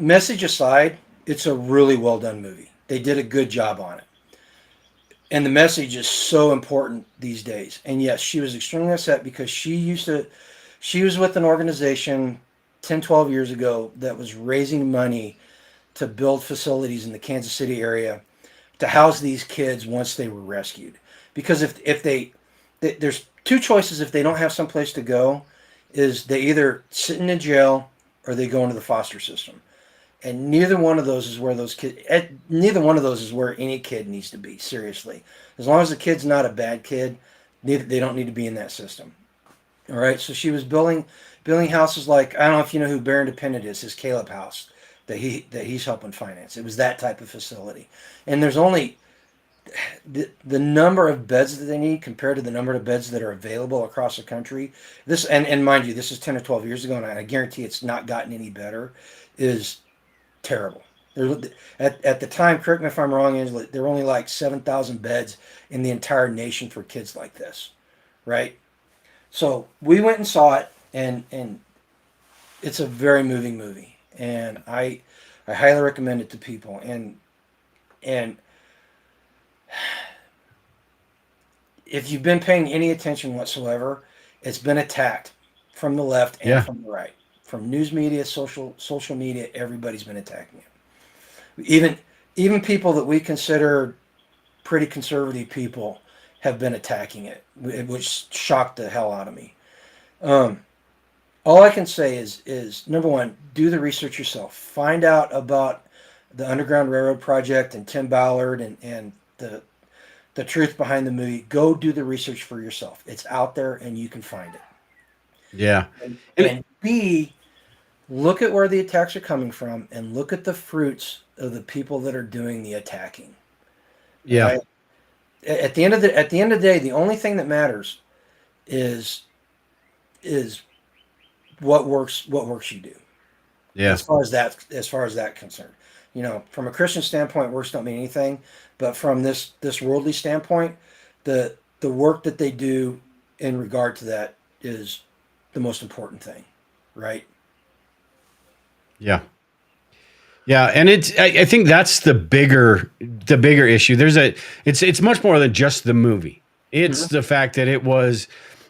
Message aside, it's a really well done movie. They did a good job on it. And the message is so important these days. And yes, she was extremely upset because she was with an organization 10, 12 years ago that was raising money to build facilities in the Kansas City area to house these kids once they were rescued. Because there's 2 choices if they don't have someplace to go, is they either sit in a jail or they go into the foster system. And neither one of those is where neither one of those is where any kid needs to be, seriously. As long as the kid's not a bad kid, they don't need to be in that system. All right, so she was building houses like, I don't know if you know who Bear Independent is, his Caleb house that he's helping finance. It was that type of facility. And there's only the number of beds that they need compared to the number of beds that are available across the country. This and mind you, this is 10 or 12 years ago, and I guarantee it's not gotten any better, is terrible. At the time, correct me if I'm wrong, Angela, there were only like 7,000 beds in the entire nation for kids like this. right? So we went and saw it, and it's a very moving movie, and I highly recommend it to people. And if you've been paying any attention whatsoever, it's been attacked from the left and Yeah. from the right, from news media, social media. Everybody's been attacking it. Even people that we consider pretty conservative people have been attacking it, which shocked the hell out of me. All I can say is number one, do the research yourself. Find out about the Underground Railroad Project and Tim Ballard and the truth behind the movie. Go do the research for yourself. It's out there and you can find it. Yeah. And B, look at where the attacks are coming from and look at the fruits of the people that are doing the attacking. Yeah. Right? At the end of the day, the only thing that matters is what works you do. Yeah. As far as that concerned. You know, from a Christian standpoint, works don't mean anything, but from this worldly standpoint, the work that they do in regard to that is the most important thing, right? Yeah. Yeah, and I think that's the bigger issue. It's much more than just the movie. It's the fact that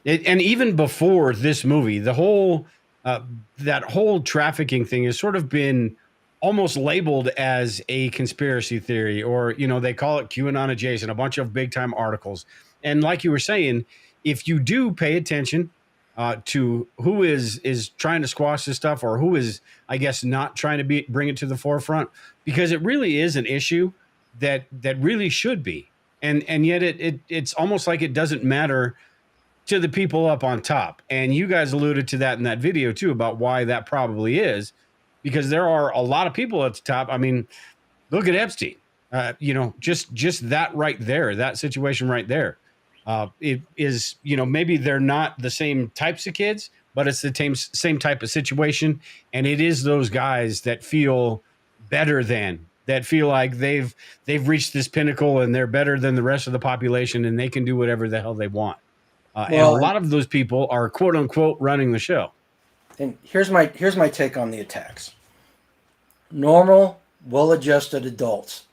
and even before this movie, the whole that whole trafficking thing has sort of been almost labeled as a conspiracy theory, or they call it QAnon adjacent, a bunch of big time articles. And like you were saying, if you do pay attention to who is trying to squash this stuff, or who is, I guess, not trying to bring it to the forefront, because it really is an issue that really should be, and yet it's almost like it doesn't matter to the people up on top. And you guys alluded to that in that video too, about why that probably is, because there are a lot of people at the top. I mean, look at Epstein. Just that right there, that situation right there. It is, maybe they're not the same types of kids, but it's the same type of situation. And it is those guys that feel better that feel like they've reached this pinnacle and they're better than the rest of the population and they can do whatever the hell they want. And a lot of those people are quote unquote running the show. And here's my take on the attacks. Normal, well-adjusted adults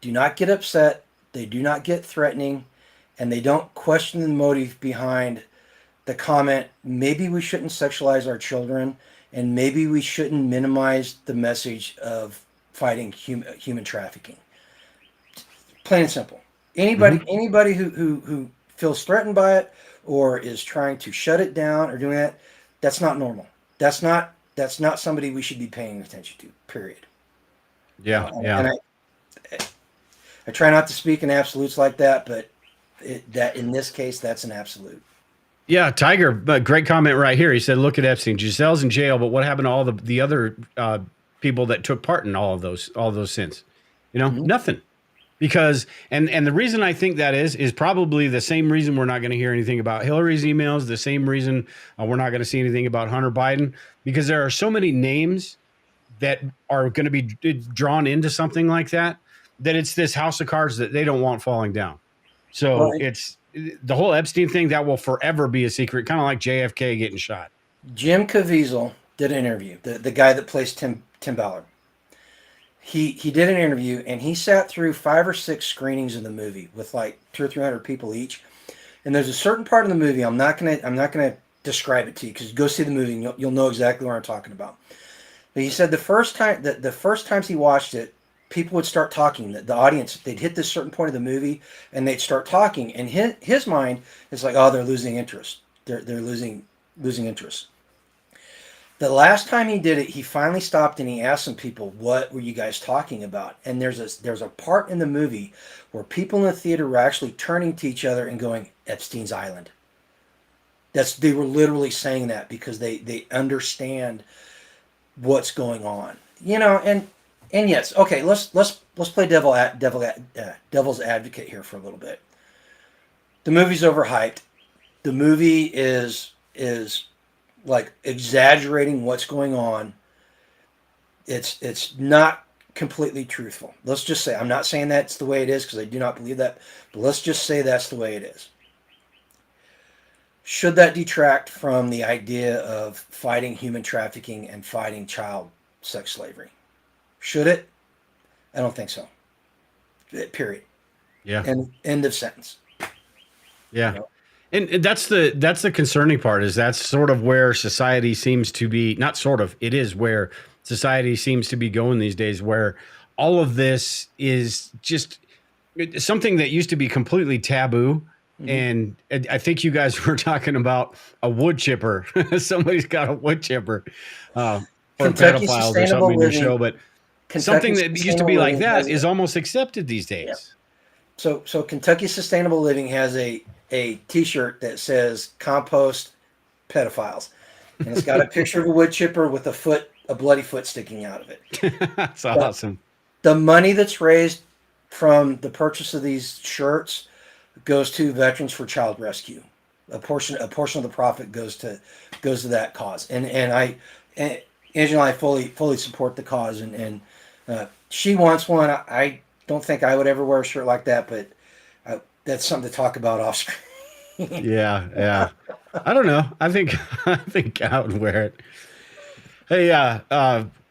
do not get upset. They do not get threatening. And they don't question the motive behind the comment, maybe we shouldn't sexualize our children, and maybe we shouldn't minimize the message of fighting human trafficking. Plain and simple. Anybody who feels threatened by it or is trying to shut it down or doing that, that's not normal. That's not somebody we should be paying attention to, period. Yeah. And I try not to speak in absolutes like that, but that in this case, that's an absolute. Yeah, Tiger, great comment right here. He said, "Look at Epstein. Giselle's in jail, but what happened to all the other people that took part in all of those sins? Nothing." Because and the reason I think that is probably the same reason we're not going to hear anything about Hillary's emails. The same reason we're not going to see anything about Hunter Biden, because there are so many names that are going to be drawn into something like that it's this house of cards that they don't want falling down. So it's the whole Epstein thing that will forever be a secret, kind of like JFK getting shot. Jim Caviezel did an interview, the guy that plays Tim Ballard. He did an interview and he sat through 5 or 6 screenings of the movie with like 200 or 300 people each. And there's a certain part of the movie, I'm not gonna describe it to you because go see the movie and you'll know exactly what I'm talking about. But he said the first times he watched it, people would start talking. The audience, they'd hit this certain point of the movie and they'd start talking. And his mind is like, oh, they're losing interest. They're losing interest. The last time he did it, he finally stopped and he asked some people, what were you guys talking about? And there's a part in the movie where people in the theater were actually turning to each other and going, Epstein's Island. They were literally saying that because they understand what's going on. And yes, okay, let's play devil's advocate here for a little bit. The movie's overhyped. The movie is like exaggerating what's going on. It's not completely truthful. Let's just say, I'm not saying that's the way it is because I do not believe that, but let's just say that's the way it is. should that detract from the idea of fighting human trafficking and fighting child sex slavery? Should it? I don't think so. Period. Yeah. End of sentence. Yeah. You know? And that's the concerning part, is that's sort of where society seems to be, not sort of, it is where society seems to be going these days, where all of this is just something that used to be completely taboo. And I think you guys were talking about a wood chipper. Somebody's got a wood chipper for Kentucky pedophiles or something in your show, but something that used to be like that is almost accepted these days. So Kentucky Sustainable Living has a T-shirt that says "Compost Pedophiles," and it's got a picture of a wood chipper with a bloody foot sticking out of it. That's awesome. The money that's raised from the purchase of these shirts goes to Veterans for Child Rescue. A portion of the profit goes to that cause, and Angela and I fully support the cause, and she wants one. I don't think I would ever wear a shirt like that, but that's something to talk about off screen. Yeah. I don't know. I think I would wear it. Hey,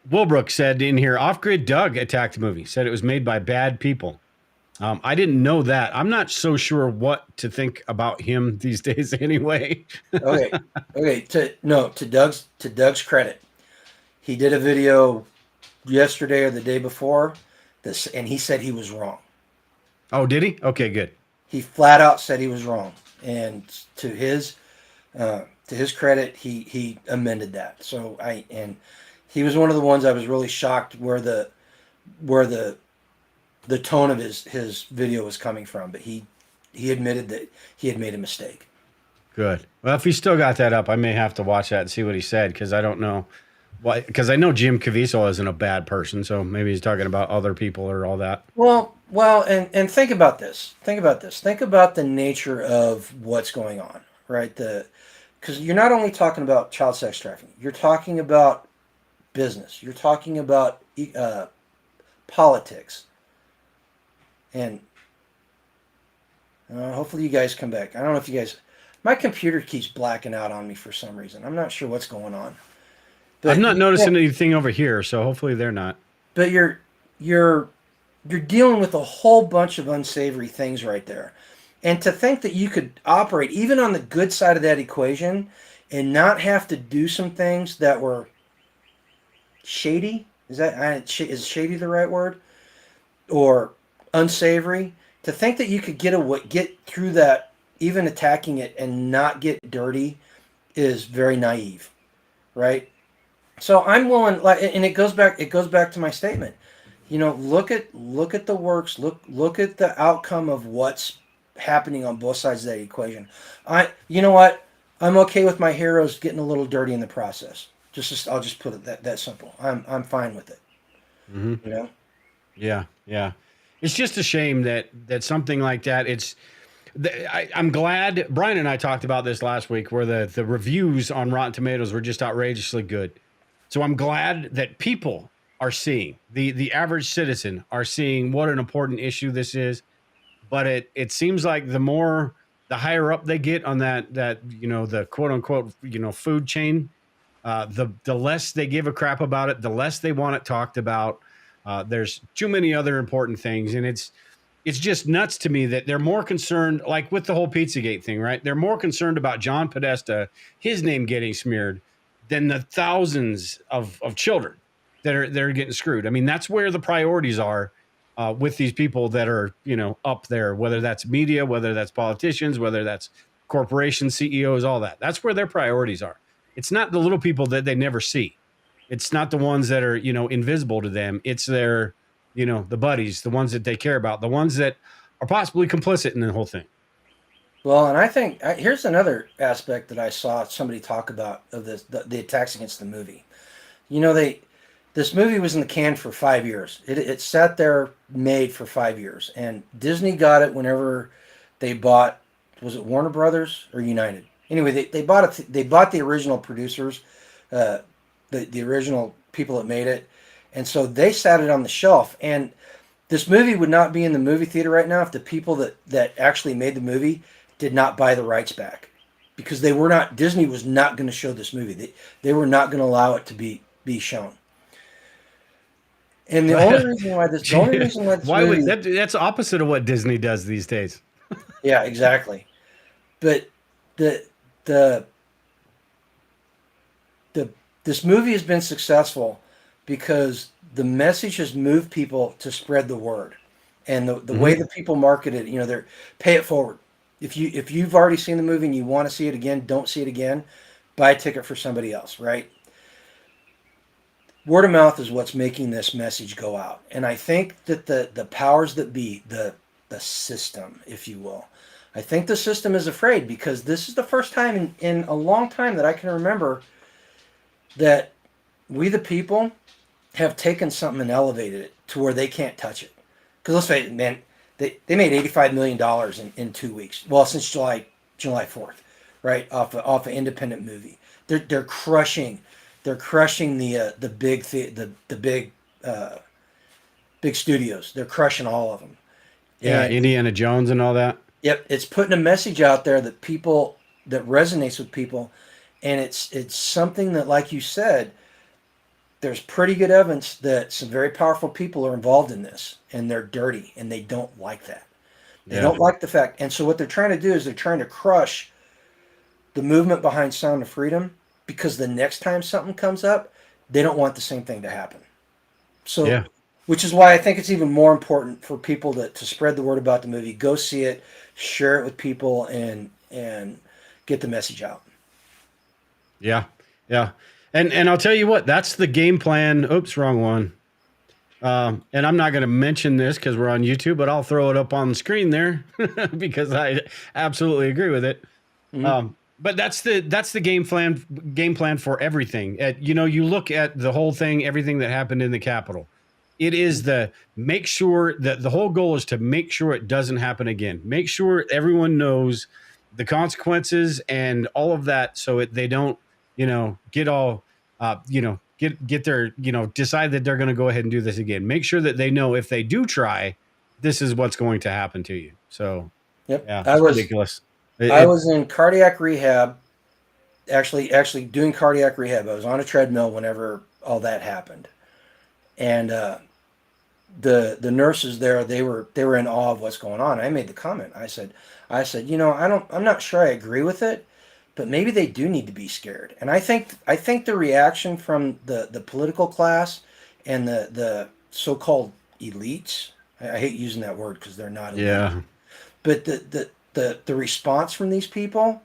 Wilbrook said in here, Off Grid Doug attacked the movie. Said it was made by bad people. I didn't know that. I'm not so sure what to think about him these days anyway. Okay. To Doug's credit, he did a video yesterday or the day before this, and he said he was wrong. Oh, did he? Okay, good. He flat out said he was wrong, and to his credit, he amended that. So he was one of the ones I was really shocked where the tone of his video was coming from, but he admitted that he had made a mistake. Good. Well, if he still got that up, I may have to watch that and see what he said, because I don't know why. Because I know Jim Caviezel isn't a bad person, so maybe he's talking about other people or all that. Well, and think about this. Think about the nature of what's going on, right? Because you're not only talking about child sex trafficking, you're talking about business, you're talking about politics, and hopefully you guys come back. I don't know if you guys. My computer keeps blacking out on me for some reason. I'm not sure what's going on. But I'm not noticing anything over here, so hopefully they're not. But you're dealing with a whole bunch of unsavory things right there. And to think that you could operate even on the good side of that equation and not have to do some things that were shady, is shady the right word? Or unsavory? To think that you could get through that, even attacking it, and not get dirty is very naive, right? So I'm willing, and it goes back to my statement. Look at the works. Look at the outcome of what's happening on both sides of that equation. You know what? I'm okay with my heroes getting a little dirty in the process. I'll just put it that simple. I'm fine with it. Mm-hmm. Yeah. It's just a shame that something like that. I'm glad Brian and I talked about this last week, where the reviews on Rotten Tomatoes were just outrageously good. So I'm glad that people are seeing, the average citizen are seeing what an important issue this is. But it seems like the higher up they get on that the quote unquote food chain, the less they give a crap about it, the less they want it talked about. There's too many other important things, and it's just nuts to me that they're more concerned, like with the whole Pizzagate thing, right? They're more concerned about John Podesta, his name getting smeared, than the thousands of children that are getting screwed. I mean, that's where the priorities are with these people that are, up there, whether that's media, whether that's politicians, whether that's corporations, CEOs, all that. That's where their priorities are. It's not the little people that they never see. It's not the ones that are, invisible to them. It's their, the buddies, the ones that they care about, the ones that are possibly complicit in the whole thing. Well, and I think here's another aspect that I saw somebody talk about of this, the attacks against the movie. This movie was in the can for 5 years. It sat there made for 5 years, and Disney got it whenever they bought. Was it Warner Brothers or United? Anyway, they bought it. They bought the original producers, the original people that made it, and so they sat it on the shelf. And this movie would not be in the movie theater right now if the people that actually made the movie did not buy the rights back, because they were not, Disney was not going to show this movie. They were not going to allow it to be shown. And the only reason why this Why would movie, that's opposite of what Disney does these days. yeah, exactly. But the the the this movie has been successful because the message has moved people to spread the word, and the way that people market it, they're pay it forward. If you've already seen the movie and you want to see it again, don't see it again. Buy a ticket for somebody else, right? Word of mouth is what's making this message go out, and I think that the powers that be, the system, if you will, I think the system is afraid because this is the first time in a long time that I can remember that we the people have taken something and elevated it to where they can't touch it. Because let's face it, man, they made $85 million in 2 weeks. Well, since July 4th, right? Off an independent movie. They're crushing the big studios. They're crushing all of them. Yeah, And Indiana Jones and all that. yep, it's putting a message out there that resonates with people, and it's something that, like you said, there's pretty good evidence that some very powerful people are involved in this, and they're dirty, and they don't like that. They don't like the fact, and so what they're trying to do is they're trying to crush the movement behind Sound of Freedom, because the next time something comes up, they don't want the same thing to happen. So, Yeah. which is why I think it's even more important for people to spread the word about the movie, go see it, share it with people, and get the message out. Yeah. Yeah. And I'll tell you what, that's the game plan. Oops, wrong one. And I'm not going to mention this because we're on YouTube, but I'll throw it up on the screen there because I absolutely agree with it. But that's the game plan for everything. You look at the whole thing, everything that happened in the Capitol. It is make sure that the whole goal is to make sure it doesn't happen again. Make sure everyone knows the consequences and all of that, so they don't, get all, get their, decide that they're going to go ahead and do this again. Make sure that they know if they do try, this is what's going to happen to you. So, Yep, yeah, it's ridiculous. I was in cardiac rehab, actually doing cardiac rehab. I was on a treadmill whenever all that happened, and the nurses there, they were in awe of what's going on. I made the comment. I said, I'm not sure I agree with it, but maybe they do need to be scared. And I think the reaction from the political class and the so-called elites, I hate using that word because they're not elite, Yeah. but the response from these people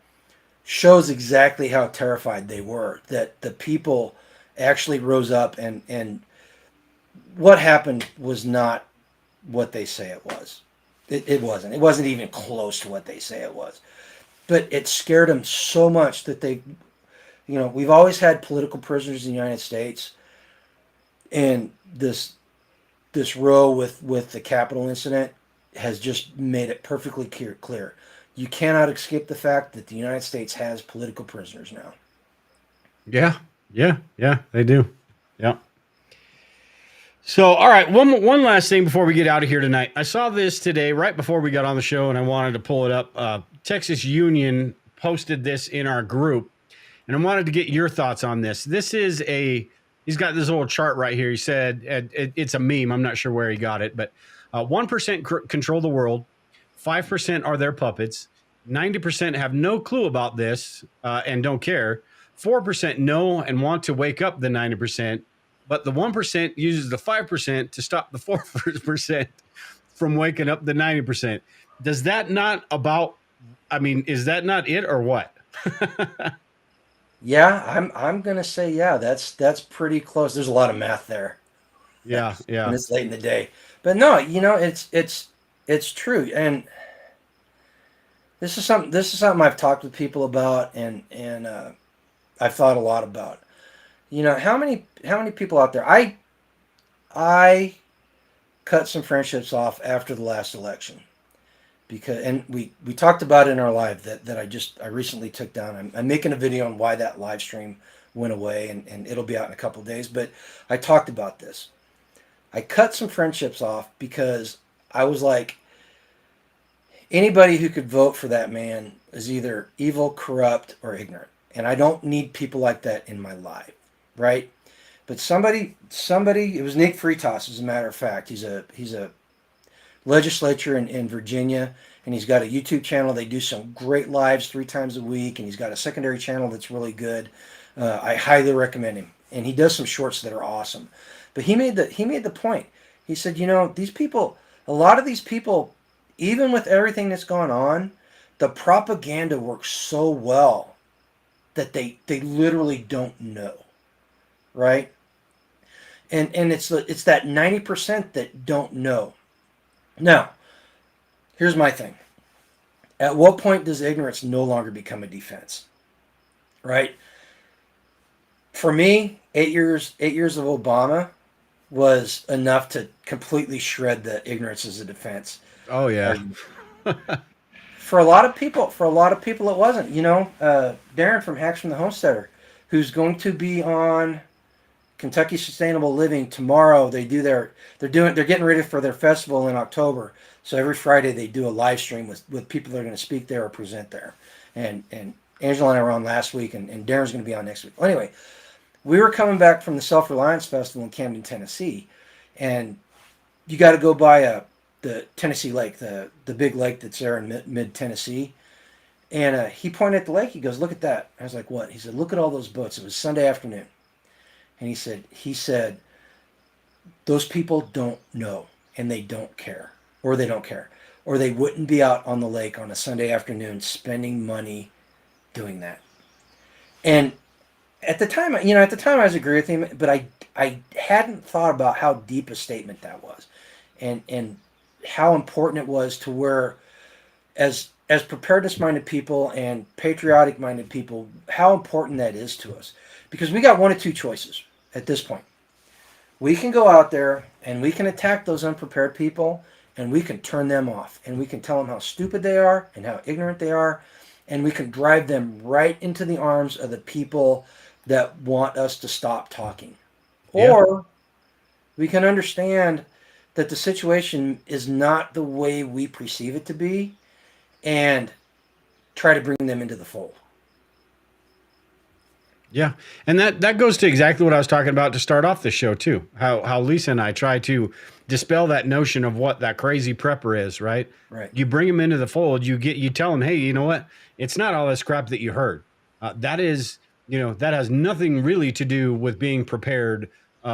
shows exactly how terrified they were, that the people actually rose up, and what happened was not what they say it was. It wasn't. It wasn't even close to what they say it was. But it scared them so much that we've always had political prisoners in the United States, and this row with the Capitol incident has just made it perfectly clear. You cannot escape the fact that the United States has political prisoners now. Yeah, they do. Yeah. So, all right, one last thing before we get out of here tonight. I saw this today right before we got on the show, and I wanted to pull it up. Texas Union posted this in our group, and I wanted to get your thoughts on this. This is he's got this little chart right here. He said, it's a meme. I'm not sure where he got it, but 1% control the world, 5% are their puppets, 90% have no clue about this and don't care, 4% know and want to wake up the 90%, but the 1% uses the 5% to stop the 4% from waking up the 90%. Does that not is that not it or what? Yeah, I'm gonna say that's pretty close. There's a lot of math there. Yeah. And it's late in the day, but no, it's true, and this is something I've talked with people about, and I've thought a lot about. How many people out there? I cut some friendships off after the last election, because, and we talked about it in our live that I recently took down. I'm making a video on why that live stream went away, and it'll be out in a couple of days. But I talked about this. I cut some friendships off because I was like, Anybody who could vote for that man is either evil, corrupt, or ignorant. And I don't need people like that in my life, right? But somebody, it was Nick Fritas, as a matter of fact. He's a legislature in Virginia, and he's got a YouTube channel. They do some great lives 3 times a week, and he's got a secondary channel that's really good. I highly recommend him, and he does some shorts that are awesome. But he made the point. He said, these people, a lot of these people, even with everything that's gone on, the propaganda works so well that they literally don't know, right? And it's that 90% that don't know. Now, here's my thing. At what point does ignorance no longer become a defense? Right? For me, 8 years of Obama was enough to completely shred the ignorance as a defense. Oh yeah. For a lot of people, it wasn't. Darren from Hacks from the Homesteader, who's going to be on Kentucky Sustainable Living tomorrow. They're getting ready for their festival in October. So every Friday they do a live stream with people that are going to speak there or present there. And Angela and I were on last week, and Darren's going to be on next week. Well, anyway, we were coming back from the Self-Reliance Festival in Camden, Tennessee, and you got to go by the Tennessee Lake, the big lake that's there in mid Tennessee. And he pointed at the lake. He goes, "Look at that." I was like, "What?" He said, "Look at all those boats." It was Sunday afternoon. And he said, those people don't know, and they don't care, or they wouldn't be out on the lake on a Sunday afternoon spending money doing that. And at the time I was agreeing with him, but I hadn't thought about how deep a statement that was, and how important it was to where, as preparedness-minded people and patriotic-minded people, how important that is to us. Because we got one of two choices at this point. We can go out there and we can attack those unprepared people, and we can turn them off, and we can tell them how stupid they are and how ignorant they are, and we can drive them right into the arms of the people that want us to stop talking. Yeah. Or we can understand that the situation is not the way we perceive it to be, and try to bring them into the fold. Yeah. And that goes to exactly what I was talking about to start off the show too. How Lisa and I try to dispel that notion of what that crazy prepper is, right? Right. You bring them into the fold, you tell them, hey, you know what? It's not all this crap that you heard. That has nothing really to do with being prepared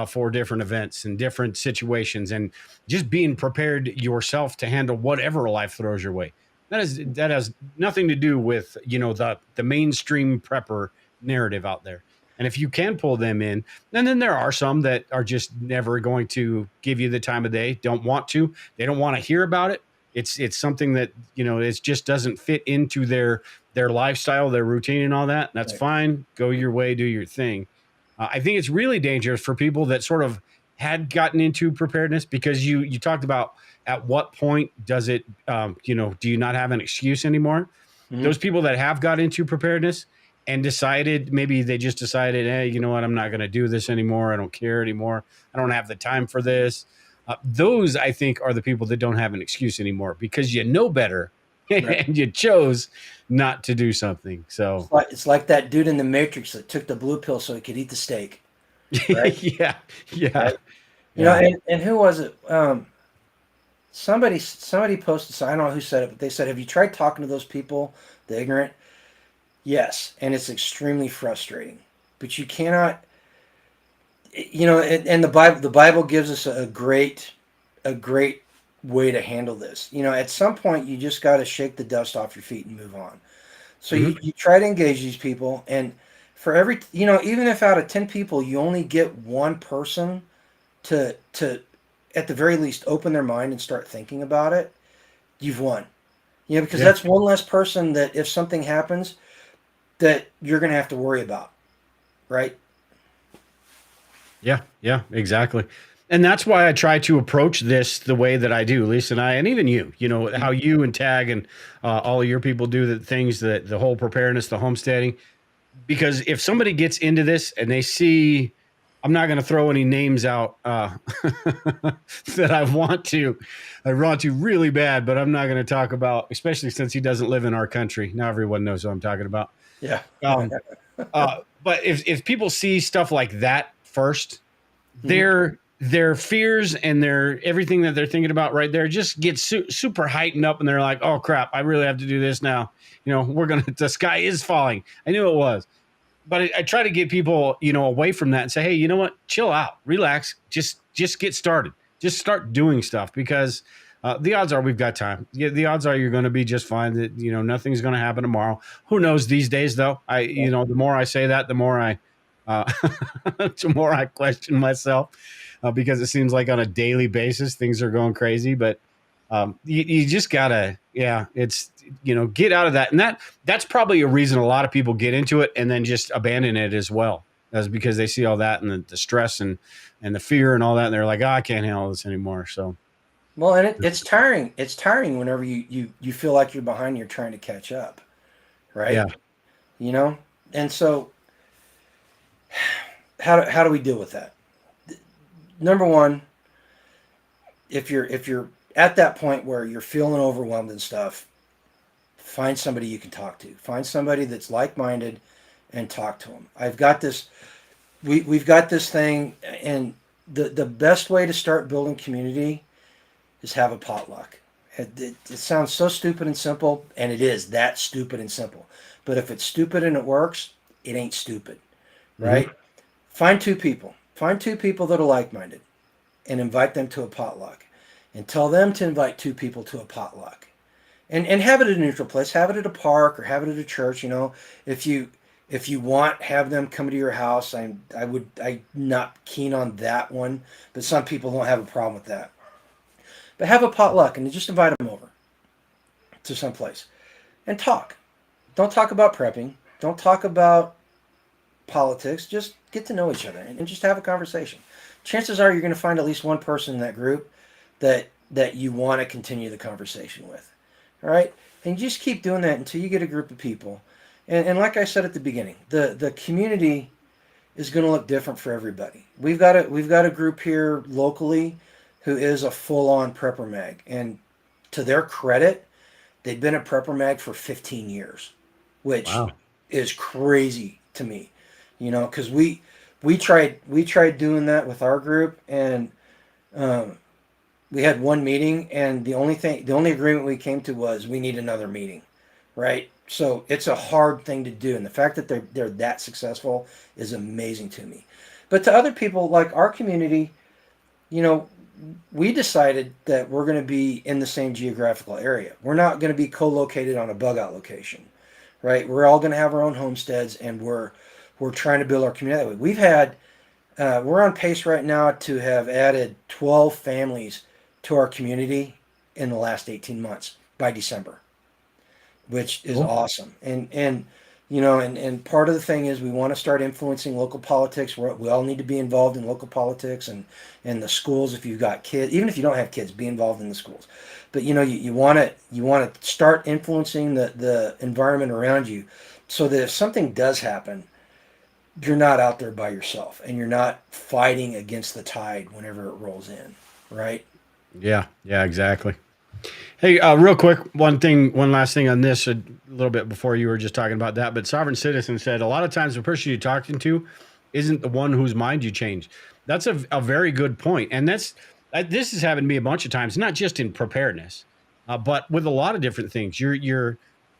for different events and different situations, and just being prepared yourself to handle whatever life throws your way. That has nothing to do with, the mainstream prepper narrative out there. And if you can pull them in, and then there are some that are just never going to give you the time of day, don't want to, they don't want to hear about it. It's something that, it just doesn't fit into their lifestyle, their routine and all that. That's right. Fine. Go your way, do your thing. I think it's really dangerous for people that sort of had gotten into preparedness, because you talked about at what point does it, do you not have an excuse anymore? Mm-hmm. Those people that have got into preparedness and maybe they just decided, hey, you know what? I'm not going to do this anymore. I don't care anymore. I don't have the time for this. Those, I think, are the people that don't have an excuse anymore, because you know better right. And you chose not to do something. So it's like that dude in the Matrix that took the blue pill so he could eat the steak. Right? Yeah. Right? And who was it? Somebody posted, so I don't know who said it, but they said, have you tried talking to those people, the ignorant? Yes, and it's extremely frustrating. But you cannot, and the Bible gives us a great way to handle this. At some point you just got to shake the dust off your feet and move on. So mm-hmm. you try to engage these people, and for every, even if out of 10 people you only get one person to at the very least open their mind and start thinking about it, you've won. Because that's one less person that if something happens that you're going to have to worry about, right? Yeah, exactly. And that's why I try to approach this the way that I do, Lisa and I, and even you, how you and Tag and all of your people do the things, that the whole preparedness, the homesteading. Because if somebody gets into this and they see I'm not going to throw any names out that I want to really bad, but I'm not going to talk about, especially since he doesn't live in our country. Now everyone knows who I'm talking about. Yeah. Um, but if people see stuff like that first, Mhm. their fears and their everything that they're thinking about right there just gets super heightened up, and they're like, "Oh crap, I really have to do this now." The sky is falling. I knew it was, but I try to get people, away from that and say, "Hey, you know what? Chill out, relax, just get started, just start doing stuff because." The odds are we've got time. Yeah, the odds are you're going to be just fine. That nothing's going to happen tomorrow. Who knows these days, though? The more I say that, the more uh, the more I question myself because it seems like on a daily basis things are going crazy. But you just gotta, yeah, it's get out of that, and that's probably a reason a lot of people get into it and then just abandon it as well. That's because they see all that and the stress and the fear and all that, and they're like, oh, I can't handle this anymore. So. Well, and it's tiring. It's tiring whenever you feel like you're behind. You're trying to catch up, Yeah. right? And so how do we deal with that? Number one, if you're at that point where you're feeling overwhelmed and stuff, find somebody you can talk to. Find somebody that's like-minded and talk to them. I've got this. We've got this thing, and the best way to start building community is have a potluck. It sounds so stupid and simple, and it is that stupid and simple. But if it's stupid and it works, it ain't stupid, right? Mm-hmm. Find two people. Find two people that are like-minded and invite them to a potluck. And tell them to invite two people to a potluck. And have it at a neutral place. Have it at a park or have it at a church. If you want, have them come to your house. I'm not keen on that one, but some people don't have a problem with that. But have a potluck and just invite them over to some place and talk. Don't talk about prepping. Don't talk about politics. Just get to know each other and just have a conversation. Chances are you're going to find at least one person in that group that you want to continue the conversation with. All right? And just keep doing that until you get a group of people. And like I said at the beginning, the community is going to look different for everybody. We've got a group here locally who is a full-on prepper mag. And to their credit, they've been a prepper mag for 15 years, which Wow. is crazy to me. Because we tried doing that with our group, and we had one meeting, and the only agreement we came to was we need another meeting, right? So it's a hard thing to do, and the fact that they're that successful is amazing to me. But to other people like our community, we decided that we're going to be in the same geographical area. We're not going to be co-located on a bug-out location, right? We're all going to have our own homesteads, and we're trying to build our community that way. We're on pace right now to have added 12 families to our community in the last 18 months by December, which is Cool. awesome. And part of the thing is we want to start influencing local politics. We all need to be involved in local politics and the schools. If you've got kids, even if you don't have kids, be involved in the schools. But you want to start influencing the environment around you, so that if something does happen, you're not out there by yourself and you're not fighting against the tide whenever it rolls in, right? Yeah, exactly. Hey, real quick, one last thing on this, a little bit before you were just talking about that, but Sovereign Citizen said a lot of times the person you're talking to isn't the one whose mind you change. That's a very good point, and this has happened to me a bunch of times, not just in preparedness, but with a lot of different things.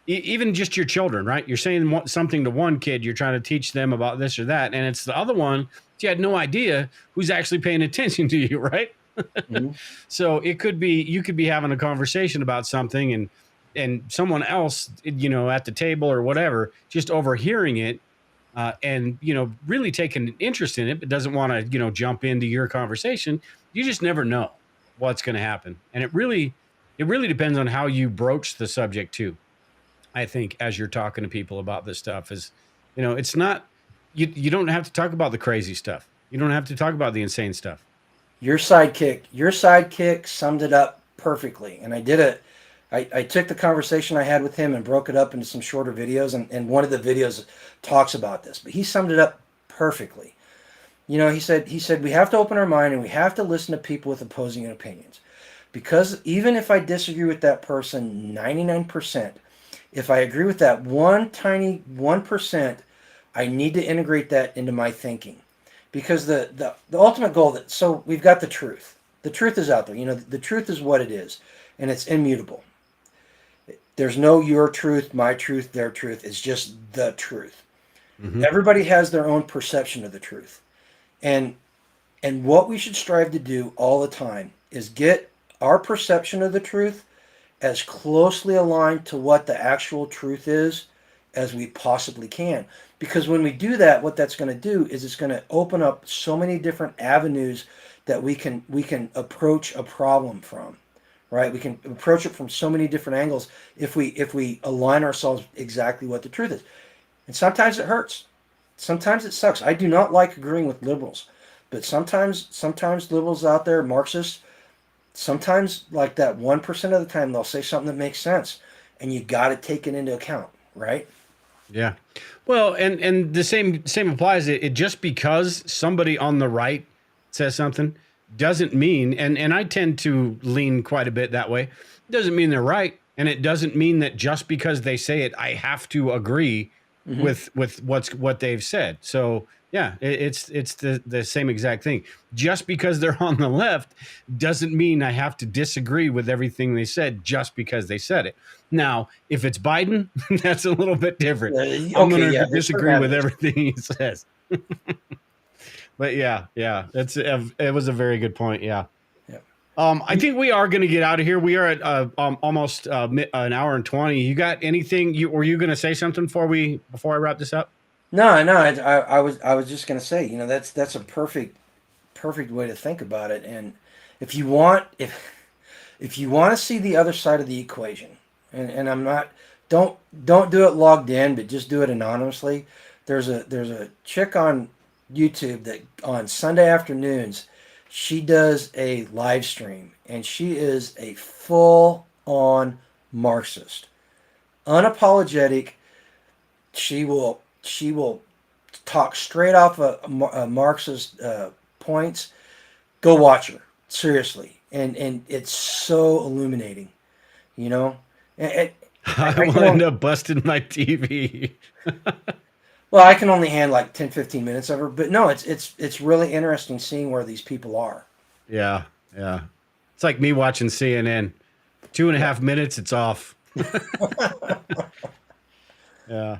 Even just your children, right? You're saying something to one kid, you're trying to teach them about this or that, and it's the other one you had no idea who's actually paying attention to you, right? Mm-hmm. So you could be having a conversation about something and someone else, at the table or whatever, just overhearing it, and really taking an interest in it, but doesn't want to jump into your conversation. You just never know what's going to happen, and it really depends on how you broach the subject too. I think as you're talking to people about this stuff is, it's not you don't have to talk about the crazy stuff. You don't have to talk about the insane stuff. Your sidekick summed it up perfectly. And I took the conversation I had with him and broke it up into some shorter videos. And one of the videos talks about this, but he summed it up perfectly. You know, he said we have to open our mind and we have to listen to people with opposing opinions. Because even if I disagree with that person 99%, if I agree with that one tiny 1%, I need to integrate that into my thinking. Because the ultimate goal that so we've got the truth. The truth is out there. You know, the truth is what it is, and it's immutable. There's no your truth, my truth, their truth. It's just the truth. Mm-hmm. Everybody has their own perception of the truth. And what we should strive to do all the time is get our perception of the truth as closely aligned to what the actual truth is as we possibly can. Because when we do that, what that's going to do is it's going to open up so many different avenues that we can approach a problem from. Right? We can approach it from so many different angles if we align ourselves exactly what the truth is. And sometimes it hurts. Sometimes it sucks. I do not like agreeing with liberals. But sometimes liberals out there, Marxists, sometimes like that 1% of the time they'll say something that makes sense, and you got to take it into account, right? Yeah. Well, and the same applies. It just because somebody on the right says something doesn't mean, and I tend to lean quite a bit that way, doesn't mean they're right. And it doesn't mean that just because they say it, I have to agree with what they've said. So yeah, it's the same exact thing. Just because they're on the left doesn't mean I have to disagree with everything they said just because they said it. Now, if it's Biden, that's a little bit different. I'm Okay, going yeah, to there's certain disagree with avenues. everything he says. But yeah, it was a very good point. Yeah. Yeah. I think we are going to get out of here. We are at almost an hour and 20. You got anything? Were you going to say something before I wrap this up? No, I was just gonna say, you know, that's a perfect way to think about it. And if you want if you want to see the other side of the equation, and I'm not don't do it logged in, but just do it anonymously. There's a chick on YouTube that on Sunday afternoons she does a live stream, and she is a full on Marxist, unapologetic. She will talk straight off a Marxist points. Go watch her, seriously, and it's so illuminating, you know. And I I will can end only, up busting my TV. well, I can only hand like 10, 15 minutes of her, but no, it's really interesting seeing where these people are. Yeah, yeah. It's like me watching CNN. 2.5 minutes, it's off. Yeah.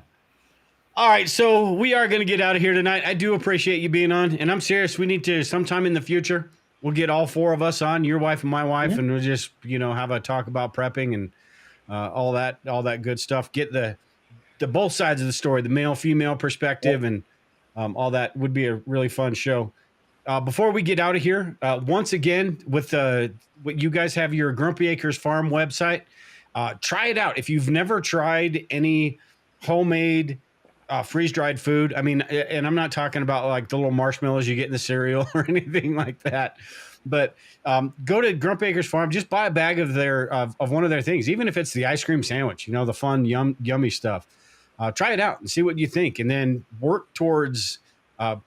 All right, so we are going to get out of here tonight. I do appreciate you being on, and I'm serious. We need to sometime in the future. We'll get all four of us on, your wife and my wife, and we'll just have a talk about prepping and all that good stuff. Get the both sides of the story, the male female perspective, Yep. and all that would be a really fun show. Before we get out of here, once again, with what you guys have your Grumpy Acres Farm website, try it out. If you've never tried any homemade freeze dried food, I mean, and I'm not talking about like the little marshmallows you get in the cereal or anything like that, but go to Grumpy Acres Farm, just buy a bag of of one of their things, even if it's the ice cream sandwich, the fun, yummy stuff. Try it out and see what you think, and then work towards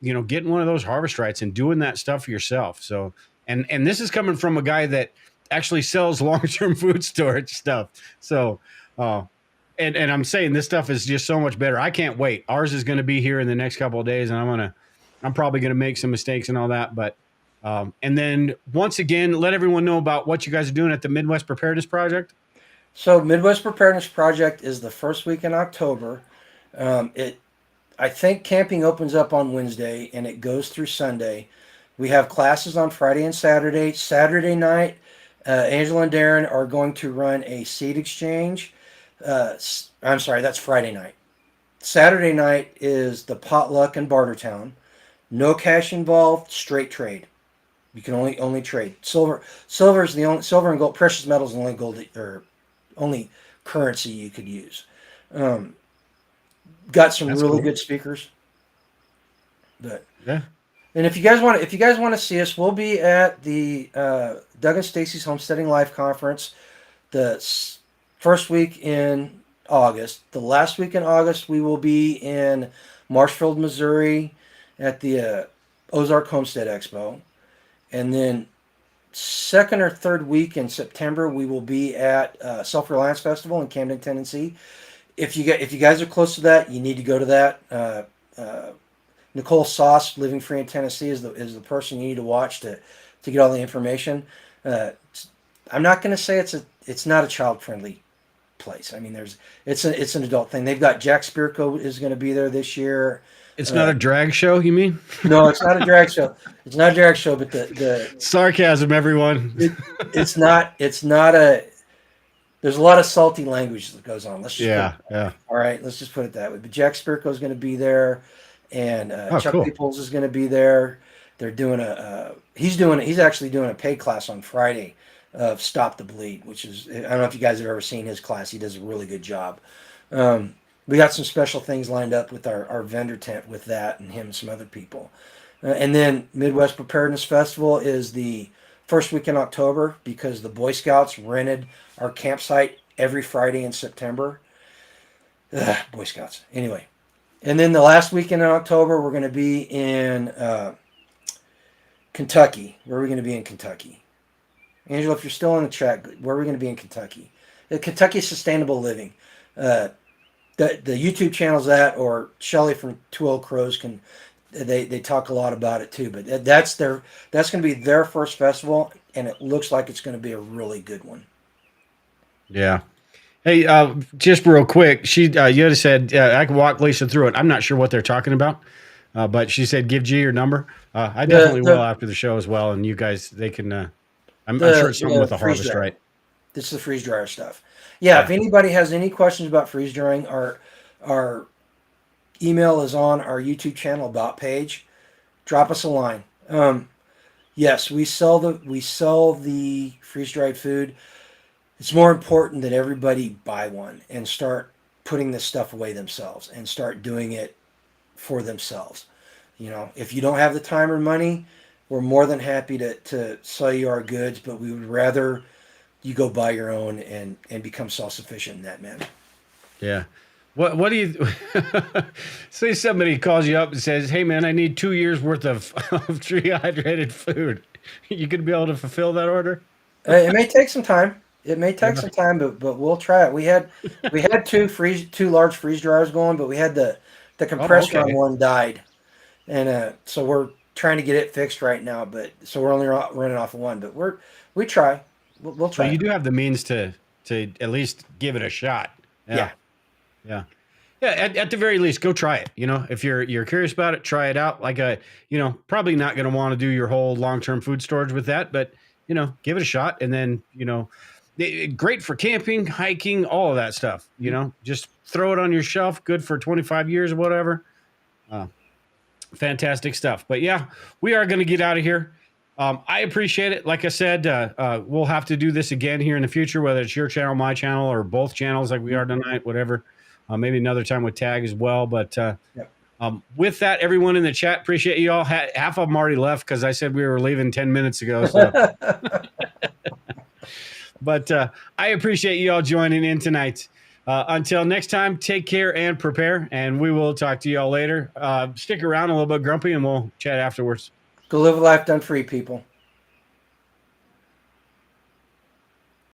getting one of those harvest rights and doing that stuff for yourself. So, and this is coming from a guy that actually sells long-term food storage stuff. So, and I'm saying this stuff is just so much better. I can't wait. Ours is going to be here in the next couple of days, and I'm probably going to make some mistakes and all that. But, and then once again, let everyone know about what you guys are doing at the Midwest Preparedness Project. So Midwest Preparedness Project is the first week in October. I think camping opens up on Wednesday and it goes through Sunday. We have classes on Friday and Saturday. Saturday night, Angela and Darren are going to run a seed exchange. I'm sorry, that's Friday night. Saturday night is the potluck in Bartertown. No cash involved, straight trade. You can only trade silver is the only silver and gold, precious metals, the only gold or only currency you could use. Got some That's really cool. good speakers. But Yeah. and if you guys want to see us, we'll be at the Doug and Stacy's Homesteading Life Conference the first week in August. The last week in August, we will be in Marshfield, Missouri, at the Ozark Homestead Expo, and then second or third week in September we will be at Self Reliance Festival in Camden, Tennessee. If you guys are close to that, you need to go to that. Nicole Sauce, Living Free in Tennessee, is the person you need to watch to get all the information. I'm not going to say it's not a child friendly place. I mean, it's an adult thing. They've got Jack Spirko is going to be there this year. It's not a drag show, you mean? No, it's not a drag show. It's not a drag show, but the sarcasm, everyone. It's not a. There's a lot of salty language that goes on. Let's just yeah. All right, let's just put it that way. But Jack Spirko is going to be there, and Chuck cool. Peoples is going to be there. They're doing he's actually doing a paid class on Friday of Stop the Bleed, which is, I don't know if you guys have ever seen his class. He does a really good job. We got some special things lined up with our vendor tent with that and him and some other people. And then Midwest Preparedness Festival is the first week in October because the Boy Scouts rented our campsite every Friday in September. Boy Scouts. Anyway. And then the last weekend in October, we're going to be in Kentucky. Where are we going to be in Kentucky? Angela, if you're still in the chat, where are we going to be in Kentucky? The Kentucky Sustainable Living. The YouTube channel's that, or Shelly from Two Old Crows they talk a lot about it too. But that's going to be their first festival, and it looks like it's going to be a really good one. Yeah. Hey, just real quick, you said I can walk Lisa through it. I'm not sure what they're talking about, but she said give G your number. I definitely will after the show as well, and you guys, they can. I'm sure it's something with the harvest, right? This is the freeze dryer stuff. Yeah, if anybody has any questions about freeze drying, our email is on our YouTube channel about page. Drop us a line. Yes, we sell the freeze dried food. It's more important that everybody buy one and start putting this stuff away themselves and start doing it for themselves. You know, if you don't have the time or money, we're more than happy to sell you our goods, but we would rather you go buy your own and become self-sufficient in that manner. Yeah. What do you say? Somebody calls you up and says, "Hey man, I need 2 years worth of dehydrated food." You could be able to fulfill that order. It may take some time. Some time, but we'll try it. We had two large freeze dryers going, but we had the compressor on one died, and so we're trying to get it fixed right now. But so we're only running off of one, but we try. We'll try. So you do have the means to at least give it a shot. Yeah. At the very least, go try it. You know, if you're curious about it, try it out. Like probably not going to want to do your whole long-term food storage with that, but give it a shot, and then great for camping, hiking, all of that stuff. Just throw it on your shelf. Good for 25 years or whatever. Fantastic stuff. But yeah, we are going to get out of here. I appreciate it. Like I said, we'll have to do this again here in the future, whether it's your channel, my channel, or both channels like we are tonight, whatever. Maybe another time with Tag as well. But with that, everyone in the chat, appreciate you all. Half of them already left because I said we were leaving 10 minutes ago. So. But I appreciate you all joining in tonight. Until next time, take care and prepare, and we will talk to you all later. Stick around a little bit, Grumpy, and we'll chat afterwards. Go live a life done free, people.